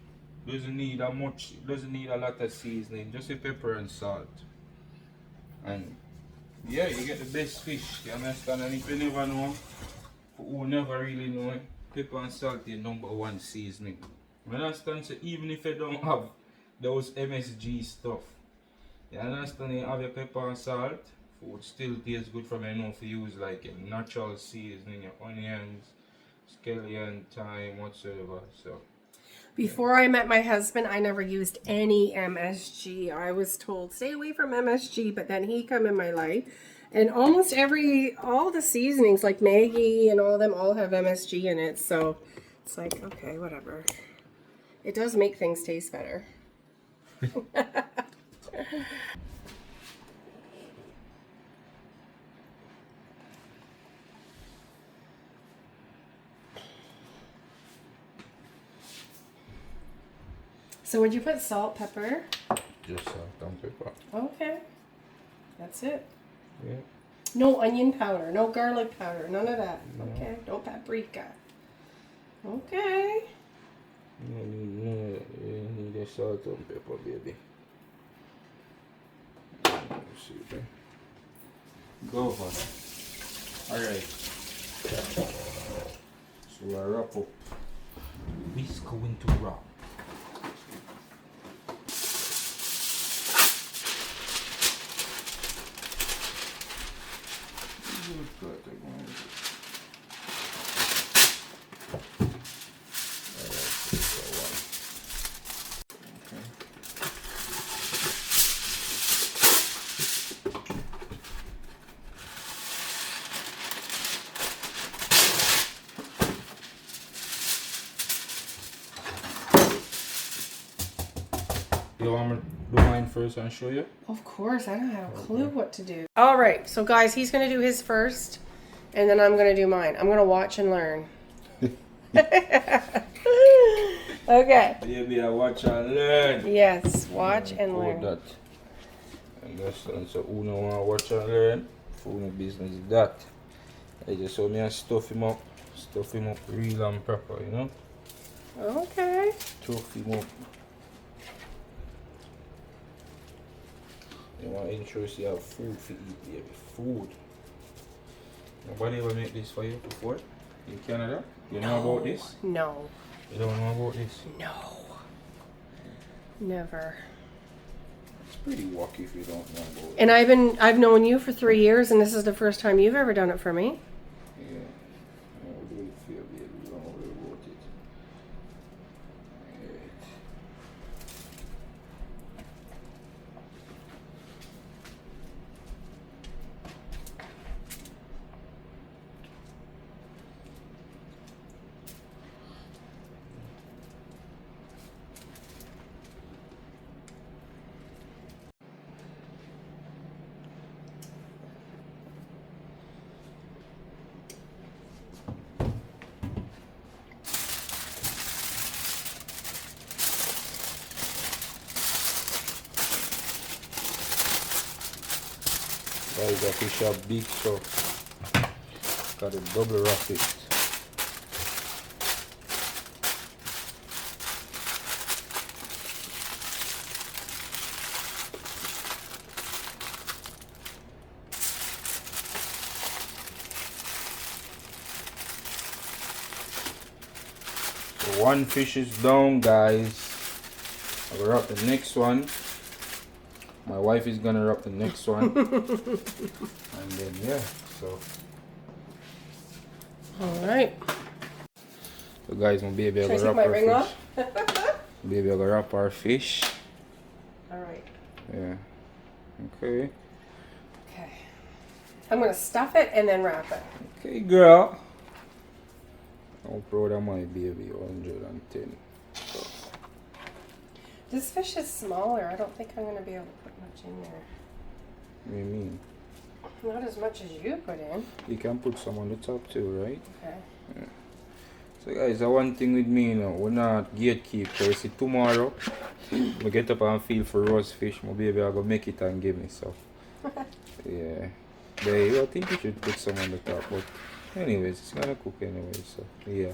doesn't need a lot of seasoning, just a pepper and salt. And yeah, you get the best fish, you understand? And if you never know, who never really know it, pepper and salt is #1 seasoning. You understand? So even if you don't have those MSG stuff, you understand, you have your pepper and salt, food still tastes good from you know if you use like your natural seasoning, your onions, scallion, thyme, whatsoever. So Before I met my husband, I never used any MSG. I was told stay away from MSG, but then he come in my life, and almost all the seasonings like Maggi and all of them all have MSG in it. So it's like, okay, whatever. It does make things taste better. So would you put salt, pepper? just salt and pepper. Okay. That's it. Yeah. No onion powder, no garlic powder, none of that. No. Okay. No paprika. Okay. You need a salt and pepper, baby. See there. Go on. Alright. So we'll wrap up. This going to wrap. You want me to do mine first and show you? Of course, I don't have a clue what to do. All right, so guys, he's going to do his first, and then I'm going to do mine. I'm going to watch and learn. Okay. Baby, I watch and learn. Yes, watch and learn. That. Understand? So, who don't want to watch and learn? For my business is that. I just saw me and stuff him up real and proper, you know? Okay. Stuff him up. You want to ensure you have food to eat, baby. Food. Nobody ever make this for you before? In Canada? You know about this? No. You don't know about this? No. Never. It's pretty wacky if you don't know about it. And I've known you for 3 years, and this is the first time you've ever done it for me. Yeah. How do you feel, baby? You don't know about it. Right. Guys, the fish are big, so got to double wrap it. So one fish is down, guys. I'll wrap the next one. My wife is gonna wrap the next one. And then yeah, so. Alright. So guys, my baby, Should I I'll take wrap my our ring fish. off? Baby, I'll wrap our fish. Alright. Yeah. Okay. Okay. I'm gonna stuff it and then wrap it. Okay, girl. I'm proud of my baby, 110. So. This fish is smaller. I don't think I'm gonna be able to put much in there. What do you mean? Not as much as you put in. You can put some on the top too, right? Okay. Yeah. So guys, the one thing with me, we're not gatekeepers. See, tomorrow, I get up and feel for roast fish. My baby, I'll go make it and give me, so. Yeah. Babe, I think you should put some on the top, but anyways, it's gonna cook anyway, so yeah.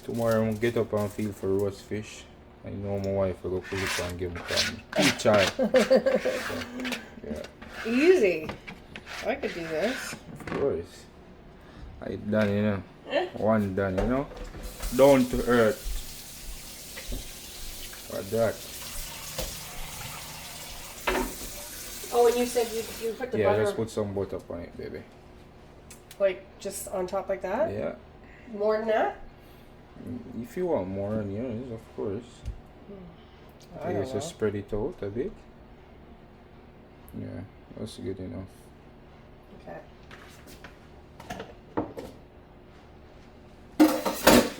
Tomorrow, I'm gonna get up and feel for roast fish. I know my wife will go cook it and give me some child. So, yeah. Easy. I could do this. Of course. I done, you know. One done, you know. Down to earth. Like that. Oh, and you said you put the Yeah, butter just put some butter on it, baby. like just on top like that? Yeah. More than that? If you want more onions, of course. I Okay, don't so know. spread it out a bit. Yeah, that's good enough. Okay.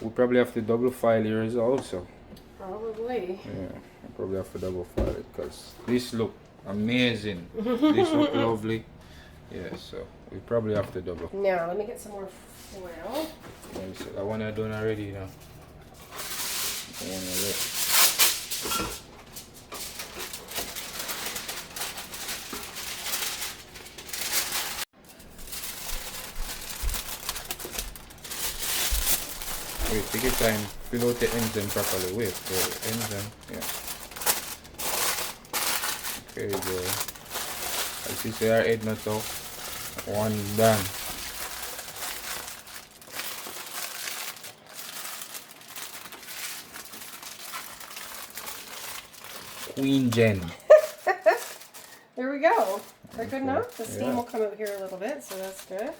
We probably have to double file yours also. Probably. Yeah, I probably have to double file it because this look amazing. This look lovely. Yeah, so we probably have to double. Now, let me get some more foil. Let me see. That one I done already, you know. That one already. Wait, take your time. Fill out the enzyme properly. Wait, the enzyme. Yeah. Okay, girl. I see say our head not off. One done. Queen Jen. There we go. Is that good enough? The steam will come out here a little bit, so that's good.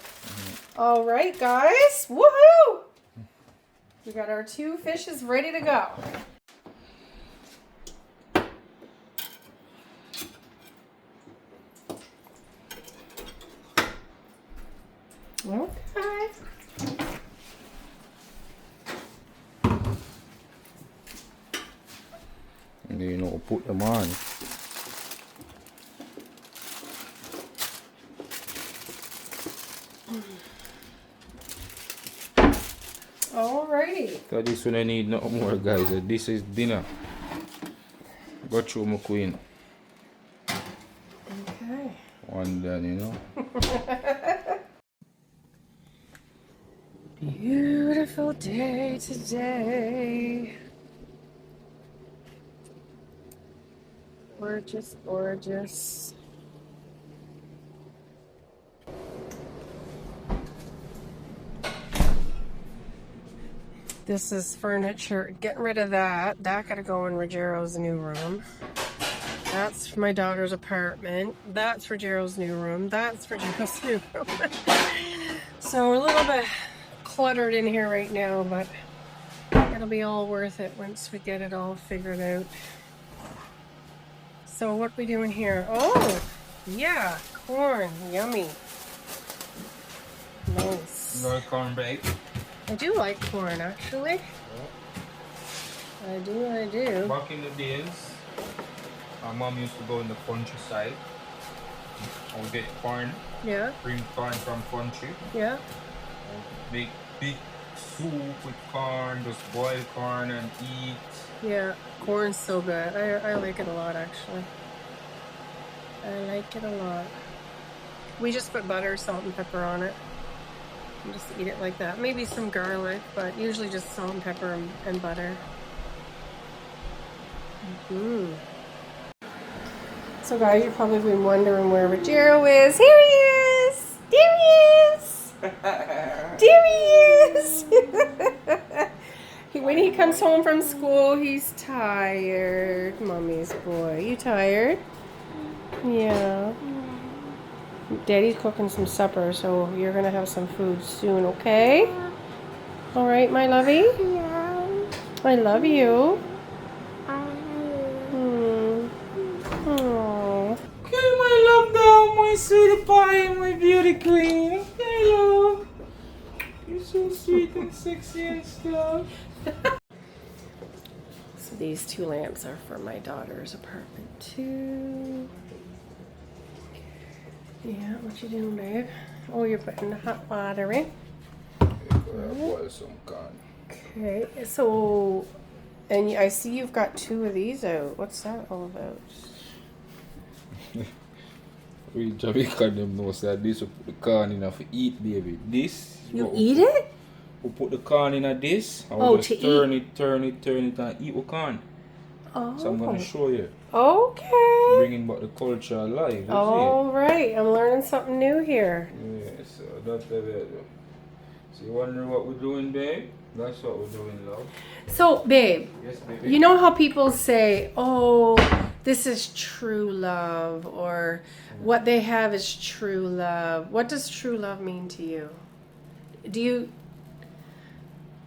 All right, guys. Woohoo! We got our 2 fishes ready to go. Okay. And then, you know, put them on. Alrighty. So this one I need no more, guys. This is dinner. Go through my queen. Okay. One done, you know. Beautiful day today. Gorgeous, gorgeous. This is furniture. Getting rid of that. That gotta go in Rogero's new room. That's my daughter's apartment. That's Rogero's new room. That's Rogero's new room. So we're a little bit cluttered in here right now, but it'll be all worth it once we get it all figured out. So what are we doing here? Oh, yeah, corn. Yummy. Nice. No cornbread. I do like corn, actually. I do. Back in the days, my mom used to go in the countryside. I would get corn, Yeah, bring corn from country, yeah. make big soup with corn, just boil corn and eat. Yeah, corn's so good. I like it a lot, actually. I like it a lot. We just put butter, salt, and pepper on it. And just eat it like that. Maybe some garlic, but usually just salt and pepper and butter. So guys, you've probably been wondering where Rogero is. Here he is! There he is! There he is! when he comes home from school, he's tired. Mommy's boy. You tired? Yeah. Daddy's cooking some supper, so you're gonna have some food soon, okay? All right, my lovey? I love you. Oh. Okay, my love down, my sweetie pie, my beauty queen. Okay, love. You're so sweet and sexy and stuff. So these two lamps are for my daughter's apartment too. Yeah, what you doing, babe? Oh, you're putting the hot water in. Boil some corn. Okay, so, and I see you've got two of these out. What's that all about? We Jamaican them know that this will put the corn in for eat, baby. This is You what eat it? we put the corn in this and Oh, we just turn it and eat with corn. Oh. So I'm gonna show you. Okay. Bringing back the culture alive, you All right, I'm learning something new here. see? Yeah, so that's the way. So you wondering what we're doing, babe? That's what we're doing, love. So, babe, Yes, baby. you know how people say, oh, this is true love, or what they have is true love. What does true love mean to you? Do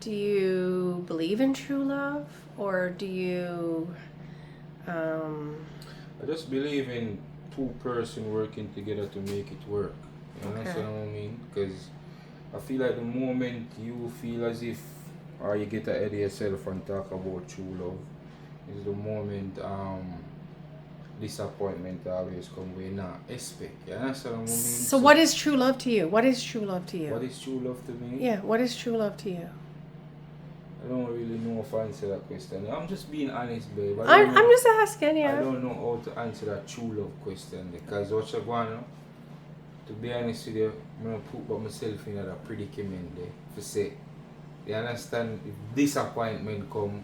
you believe in true love, or do you I just believe in two person working together to make it work. You understand what I mean? Because I feel like the moment you feel as if, or you get ahead of yourself and talk about true love, is the moment disappointment always come with not expect. You understand what I mean? So what is true love to you? What is true love to you? What is true love to me? Yeah, what is true love to you? I don't really know if I answer that question. I'm just being honest, babe. I'm just asking, I yeah. don't know how to answer that true love question because what you want to be honest with you, I'm gonna put myself in a predicament there to say, you understand, if disappointment come,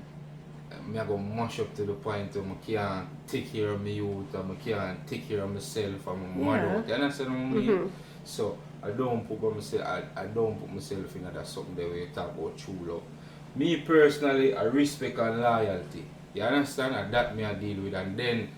I'm gonna mash up to the point where I can't take care of my youth, and I can't take care of myself, and my mother. You understand what I mean? So I don't put myself in that something that we talk about true love. Me personally, I respect and loyalty. You understand? And that me I deal with. And then,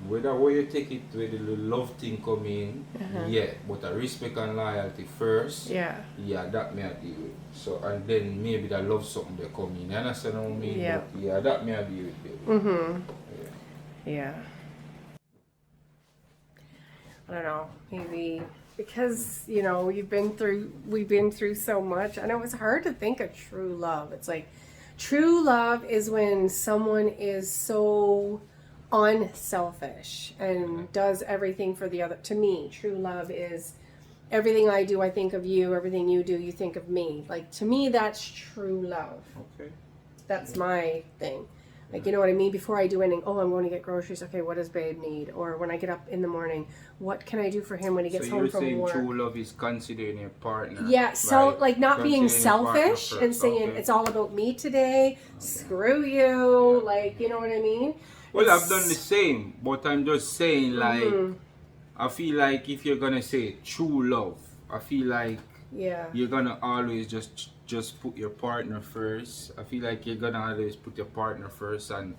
whether way you take it, where the love thing come in, yeah. But I respect and loyalty first. Yeah. Yeah, that me I deal with. So, and then maybe that love something they come in. You understand what I mean? Yeah. But yeah, that me I deal with, baby. Yeah. I don't know, maybe because, you know, we've been through so much. I know it's hard to think of true love. It's like true love is when someone is so unselfish and does everything for the other. To me, true love is everything I do, I think of you. Everything you do, you think of me. Like, to me, that's true love. Okay. That's my thing. Like, you know what I mean? Before I do anything, oh, I'm going to get groceries. Okay, what does babe need? Or when I get up in the morning, what can I do for him when he gets home from work? So you're saying true love is considering your partner? Yeah, so like not being selfish and saying okay. it's all about me today. Screw you. Like, you know what I mean? Well, I've done the same, but I'm just saying, like, I feel like if you're gonna say true love, I feel like you're gonna always just put your partner first. I feel like you're gonna always put your partner first and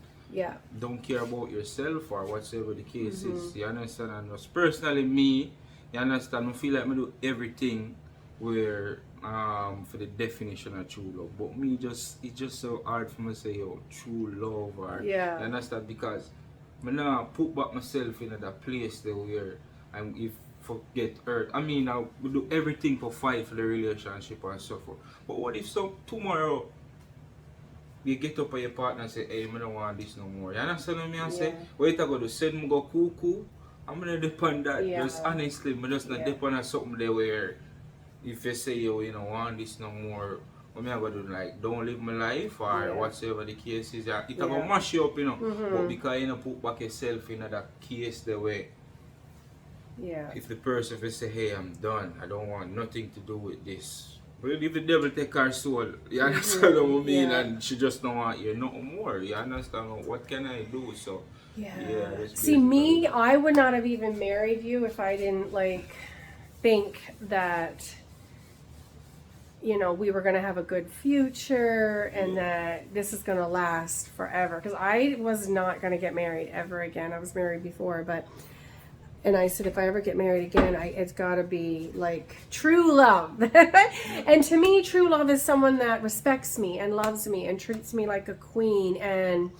don't care about yourself or whatever the case is. You understand? And just personally, me, you understand? I feel like I do everything where for the definition of true love. But me, it's just so hard for me to say, yo, true love, or you understand? Because I now put back myself in that place there where I'm if get hurt. I mean, I would do everything to fight for the relationship and so forth. But what if tomorrow you get up with your partner and say, hey, I don't want this no more. You understand what I say? What you going to send me go cuckoo? I'm going to depend that. Just honestly, I'm just not depend on something there where if you say, yo, you don't want this no more, what am I going to do? Like, don't live my life or whatever the case is. It's going to mash you up, you know. But because you don't put back yourself in that case the way. Yeah. If the person will say, hey, I'm done, I don't want nothing to do with this. But if the devil take her soul, you understand what I mean? And she just don't want you no more. You understand? What can I do? So, see, me, I would not have even married you if I didn't, like, think that, you know, we were going to have a good future and that this is going to last forever. Because I was not going to get married ever again. I was married before, and I said, if I ever get married again, it's got to be like true love. And to me, true love is someone that respects me and loves me and treats me like a queen and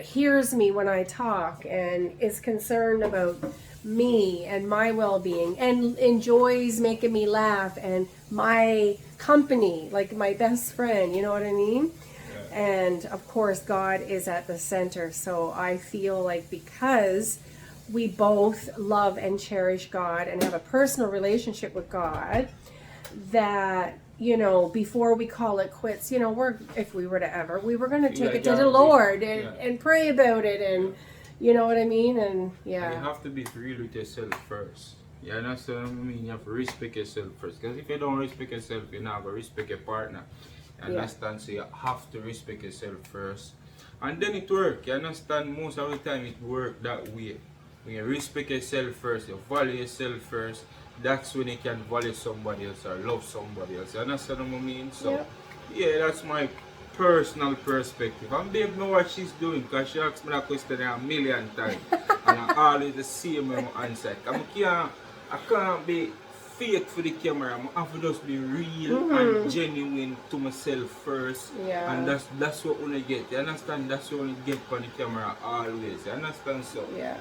hears me when I talk and is concerned about me and my well-being and enjoys making me laugh and my company, like my best friend, you know what I mean? And of course, God is at the center. So I feel like because we both love and cherish God and have a personal relationship with God, that, you know, before we call it quits, you know, if we were to ever, we were going to take it to the Lord and pray about it and, you know what I mean? And yeah. And you have to be real with yourself first. You understand what I mean? You have to respect yourself first. Because if you don't respect yourself, you're not going to respect your partner. You understand? So you have to respect yourself first. And then it works. You understand? Most of the time it works that way. When you respect yourself first, you value yourself first, that's when you can value somebody else or love somebody else. You understand what I mean? So, yeah, that's my personal perspective. And babe know what she's doing because she asked me that question a million times. And I always the same answer. I can't be fake for the camera. I have to just be real and genuine to myself first. Yeah. And that's what I get. You understand? That's what I get on the camera always. You understand? So yeah.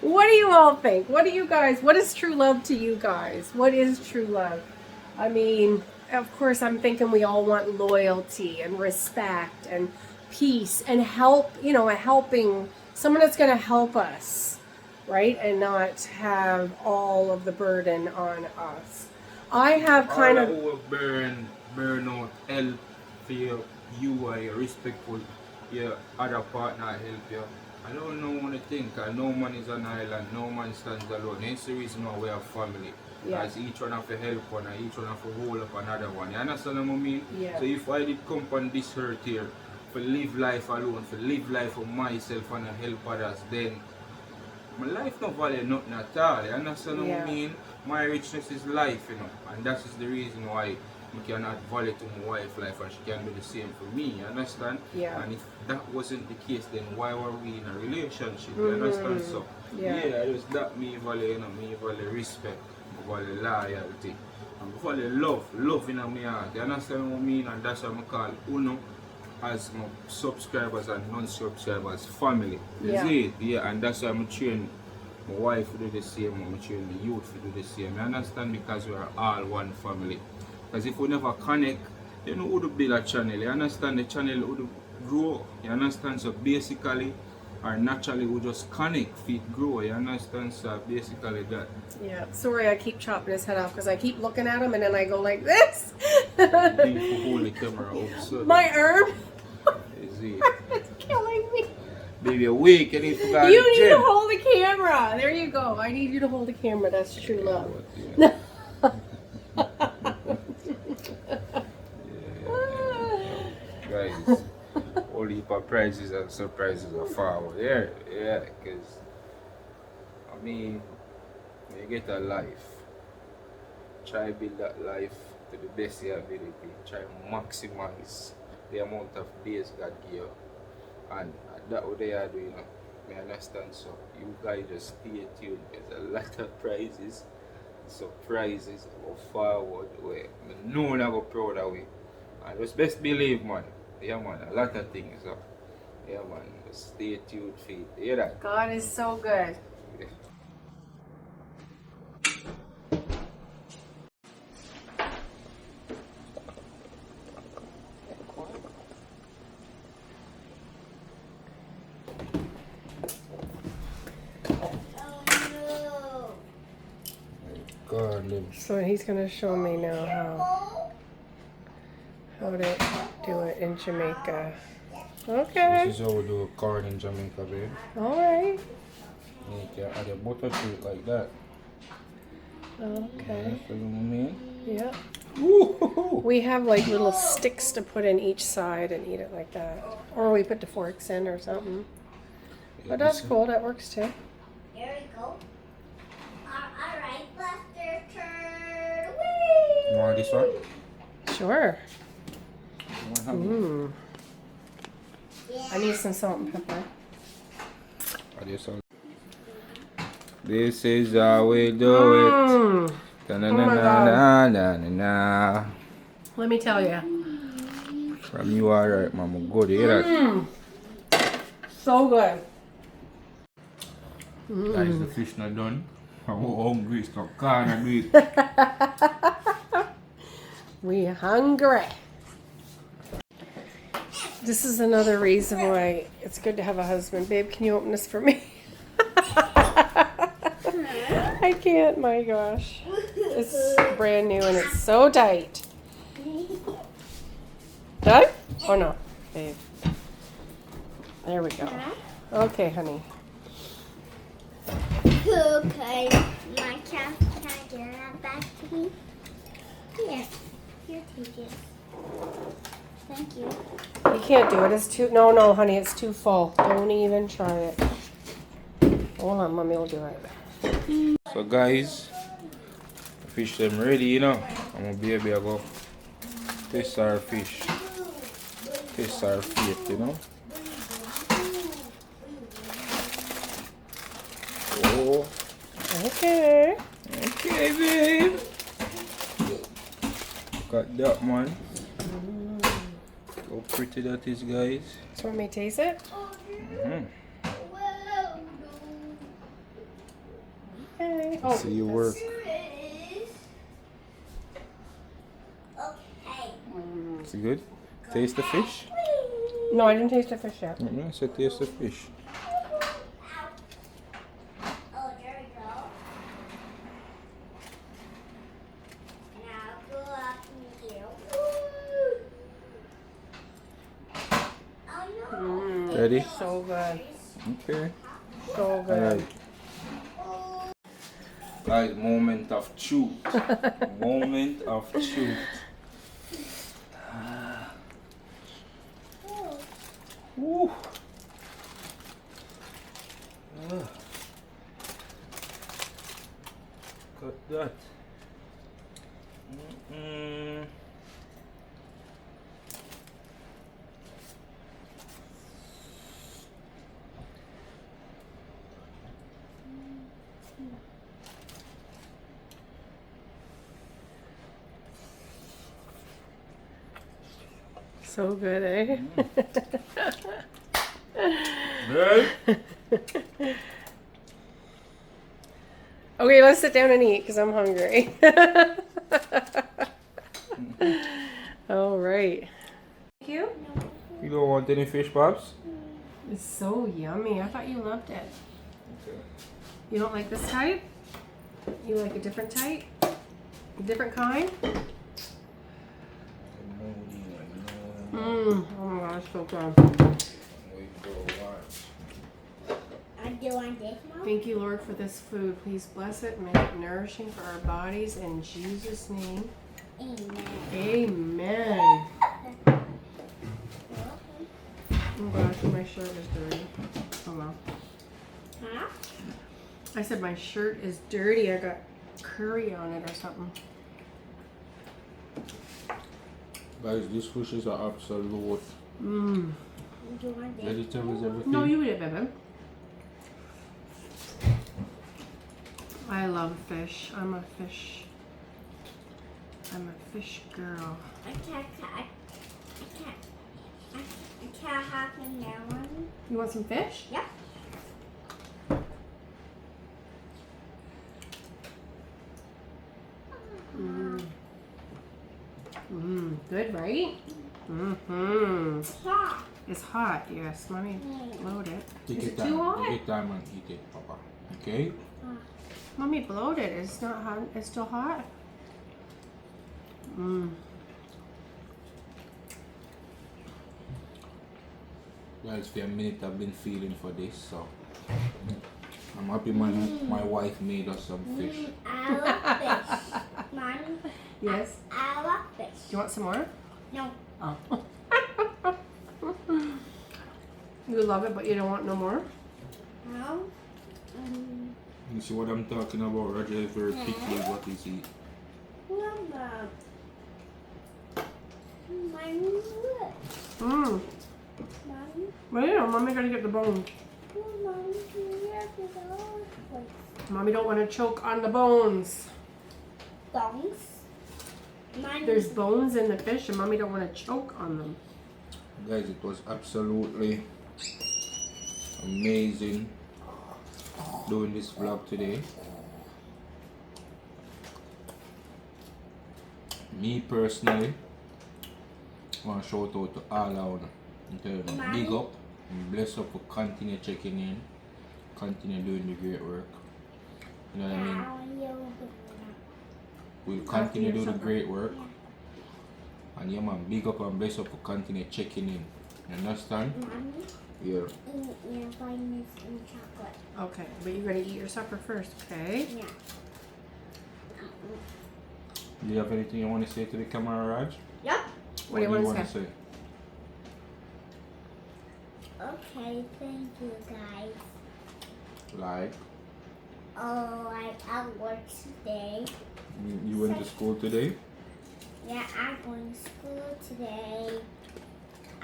What do you all think? What is true love to you guys? What is true love? I mean, of course, I'm thinking we all want loyalty and respect and peace and help, you know, someone that's going to help us, right? And not have all of the burden on us. I have kind of... burn out, help for you are respectful, your other partner help you. I don't know what to think. No man is an island, no man stands alone. That's the reason why we have family. As each one have to help one and each one have to hold up another one. You understand what I mean? Yeah. So if I did come on this earth here for live life alone, for live life for myself and help others, then my life not value nothing at all. You understand what I mean? My richness is life, you know, and that is the reason why I cannot value to my wife's life and she can do the same for me, you understand? Yeah. And if that wasn't the case, then why were we in a relationship? You understand? So just that me value, you know, me value respect, me value loyalty, and me value love in my heart. You understand what I mean? And that's what I call Uno as my subscribers and non-subscribers family. You see it? Yeah, and that's why I'm training my wife to do the same, I'm training the youth to do the same. You understand? Because we are all one family. Because if we never connect, then we would build a channel. You understand? The channel would grow. You understand? So basically, or naturally, we just connect, feet grow. You understand? So basically that. Yeah. Sorry, I keep chopping his head off because I keep looking at him and then I go like this. Hold the camera up. So my arm. Is it? It's killing me. Baby, awake and you forgot You need to hold the camera. There you go. I need you to hold the camera. That's true love. Guys, all heap of prizes and surprises are forward. Yeah, because I mean, when you get a life, try build that life to the best of your ability. Try maximize the amount of days God give you. And that's what they are doing. I understand. So you guys just stay tuned. There's a lot of prizes, surprises go forward where I know I go proud of it. And just best believe, man. Yeah, man, a lot of things. So yeah, man, just stay tuned for it. You hear that? God is so good. Yeah. So he's going to show me now how to do it in Jamaica. Okay. This is how we do a corn in Jamaica, babe. Alright. You can add a butter to it like that. Okay. You know what I mean? Yeah. Woo-hoo-hoo. We have like little sticks to put in each side and eat it like that. Or we put the forks in or something. Yeah, But that's cool. That works too. There we go. Alright, Buster Turtle. want this one? Sure. You want honey? Ooh. I need some salt and pepper. This is how we do it. Mm. Da-na-na-na-na-na-na. Let me tell you. From you alright, mama. Good, you hear that? So good. Guys, the fish not done. I'm hungry, so can't do it. We hungry. This is another reason why it's good to have a husband. Babe, can you open this for me? I can't, my gosh. It's brand new and it's so tight. Done? Oh no, babe. There we go. Okay, honey. Okay, my cat, can I get that back to me? Yes. Here, take it. Thank you. You can't do it. It's too. No, honey. It's too full. Don't even try it. Hold on, mommy will do it. So guys, fish them ready, you know. I'm gonna baby I go taste our fish. Taste our fate, you know. Oh, Okay. okay, babe. Got that man. How pretty that is, guys. So want me to taste it? Okay. Oh, See you work. Is it good? Taste the fish? no, I didn't taste the fish yet. I said taste the fish. Oh, there we go. Now go up in here. Oh no. Ready? So good. Okay. So good. Alright. Guys, moment of truth. Moment of truth. Woo. Got that. So good, eh? Good. Okay, let's sit down and eat because I'm hungry. All right. Thank you. You don't want any fish, Pops? It's so yummy. I thought you loved it. Okay. You don't like this type? You like a different type? A different kind? Oh my gosh, so good. I do want this one. Thank you, Lord, for this food. Please bless it and make it nourishing for our bodies. In Jesus' name, Amen. amen. Oh gosh, my shirt is dirty. Oh well. Huh? I said my shirt is dirty. I got curry on it or something. Guys, these fishes are absolute. Do you want this? Vegetables, everything. No, you eat it, baby. I love fish. I'm a fish girl. I can't have that one. You want some fish? Yep. Good, right? Mm-hmm. Hot. It's hot, yes. Mommy blowed it. Take Is your it time. too hot? Take your time and eat it, Papa. Okay? Mommy blowed it. It's not hot. It's still hot. Guys, for a minute I've been feeling for this, so I'm happy my wife made us some fish. I love fish. Mommy, Yes. I love Do fish. you want some more? No. Oh. You love it, but you don't want no more? No. You see what I'm talking about? Roger is very picky with what he eats. Mama. Mommy, look. Mmm. Mommy, Well, yeah, mommy gotta get the bones. Mommy, can you have it all? Mommy don't want to choke on the bones. Bongs. Mommy. There's bones in the fish, and mommy don't want to choke on them. Guys, it was absolutely amazing doing this vlog today. Me personally, I want to shout out to all out and tell them big up and bless up for continue checking in, continue doing the great work. You know what I mean? We'll continue to do the great work. And yeah man, big up and bless up for continue checking in. You understand? Mommy, Yeah. eat vitamins and chocolate. Okay, but you're gonna eat your supper first, okay? Yeah. Do you have anything you want to say to the camera, Raj? Yep. What do you want to say? Okay, thank you guys. Like, Oh, I'm at work today. you went to school today? Yeah, I'm going to school today.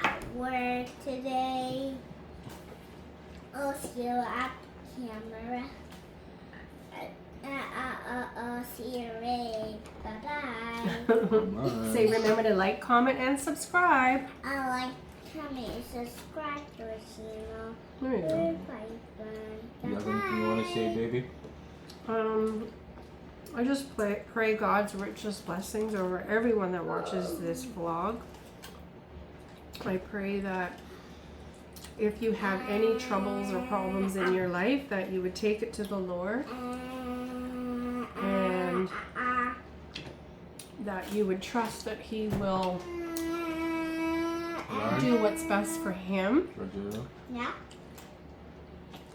At work today. Also at camera. See you later. Bye-bye. Say remember to like, comment, and subscribe. I like, comment, and subscribe to our channel. There you go. Bye-bye. You have anything you want to say, baby? I just pray God's richest blessings over everyone that watches this vlog. I pray that if you have any troubles or problems in your life, that you would take it to the Lord and that you would trust that He will do what's best for Him, Yeah.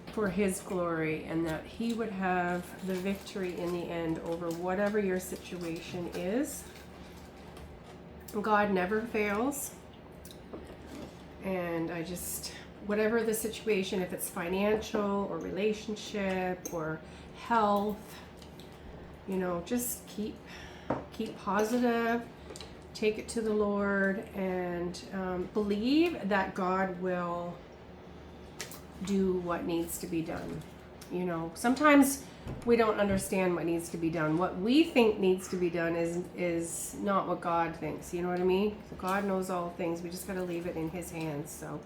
for His glory, and that He would have the victory in the end over whatever your situation is. God never fails. And I just, whatever the situation, if it's financial or relationship or health, you know, just keep positive, take it to the Lord, and believe that God will do what needs to be done. You know, sometimes we don't understand what needs to be done. What we think needs to be done is not what God thinks. You know what I mean? So God knows all things. We just got to leave it in His hands. So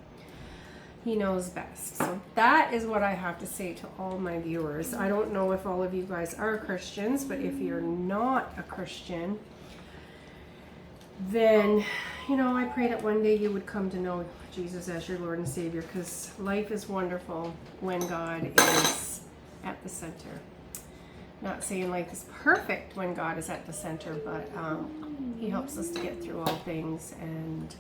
He knows best. So that is what I have to say to all my viewers. I don't know if all of you guys are Christians, but if you're not a Christian, then, you know, I pray that one day you would come to know Jesus as your Lord and Savior, because life is wonderful when God is at the center. Not saying life is perfect when God is at the center, but He helps us to get through all things. And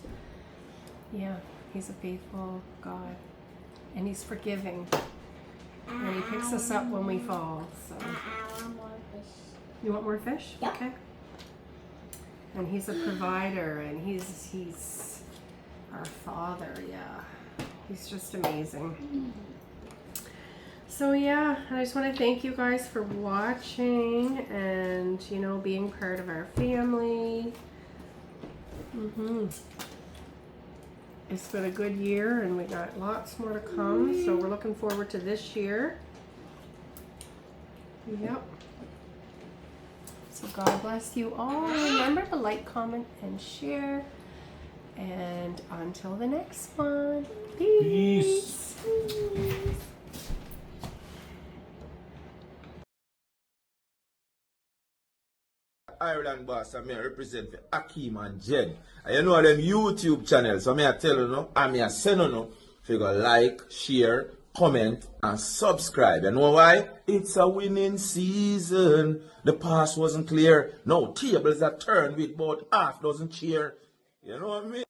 yeah, He's a faithful God, and He's forgiving, and He picks us up when we fall. So I want more fish. you want more fish? Yep. Okay. And He's a provider, and He's our Father. Yeah, He's just amazing. So yeah, I just want to thank you guys for watching and, you know, being part of our family. It's been a good year, and we got lots more to come, so we're looking forward to this year. Yep. So God bless you all. Remember to like, comment, and share. And until the next one, peace. Ireland boss, and me represent for Akeem and Jen. And you know them YouTube channels, so me I tell you no, and me I send you no, if you go like, share, comment, and subscribe. You know why? It's a winning season. The past wasn't clear. No, tables are turned with about half dozen cheer. You know what I mean?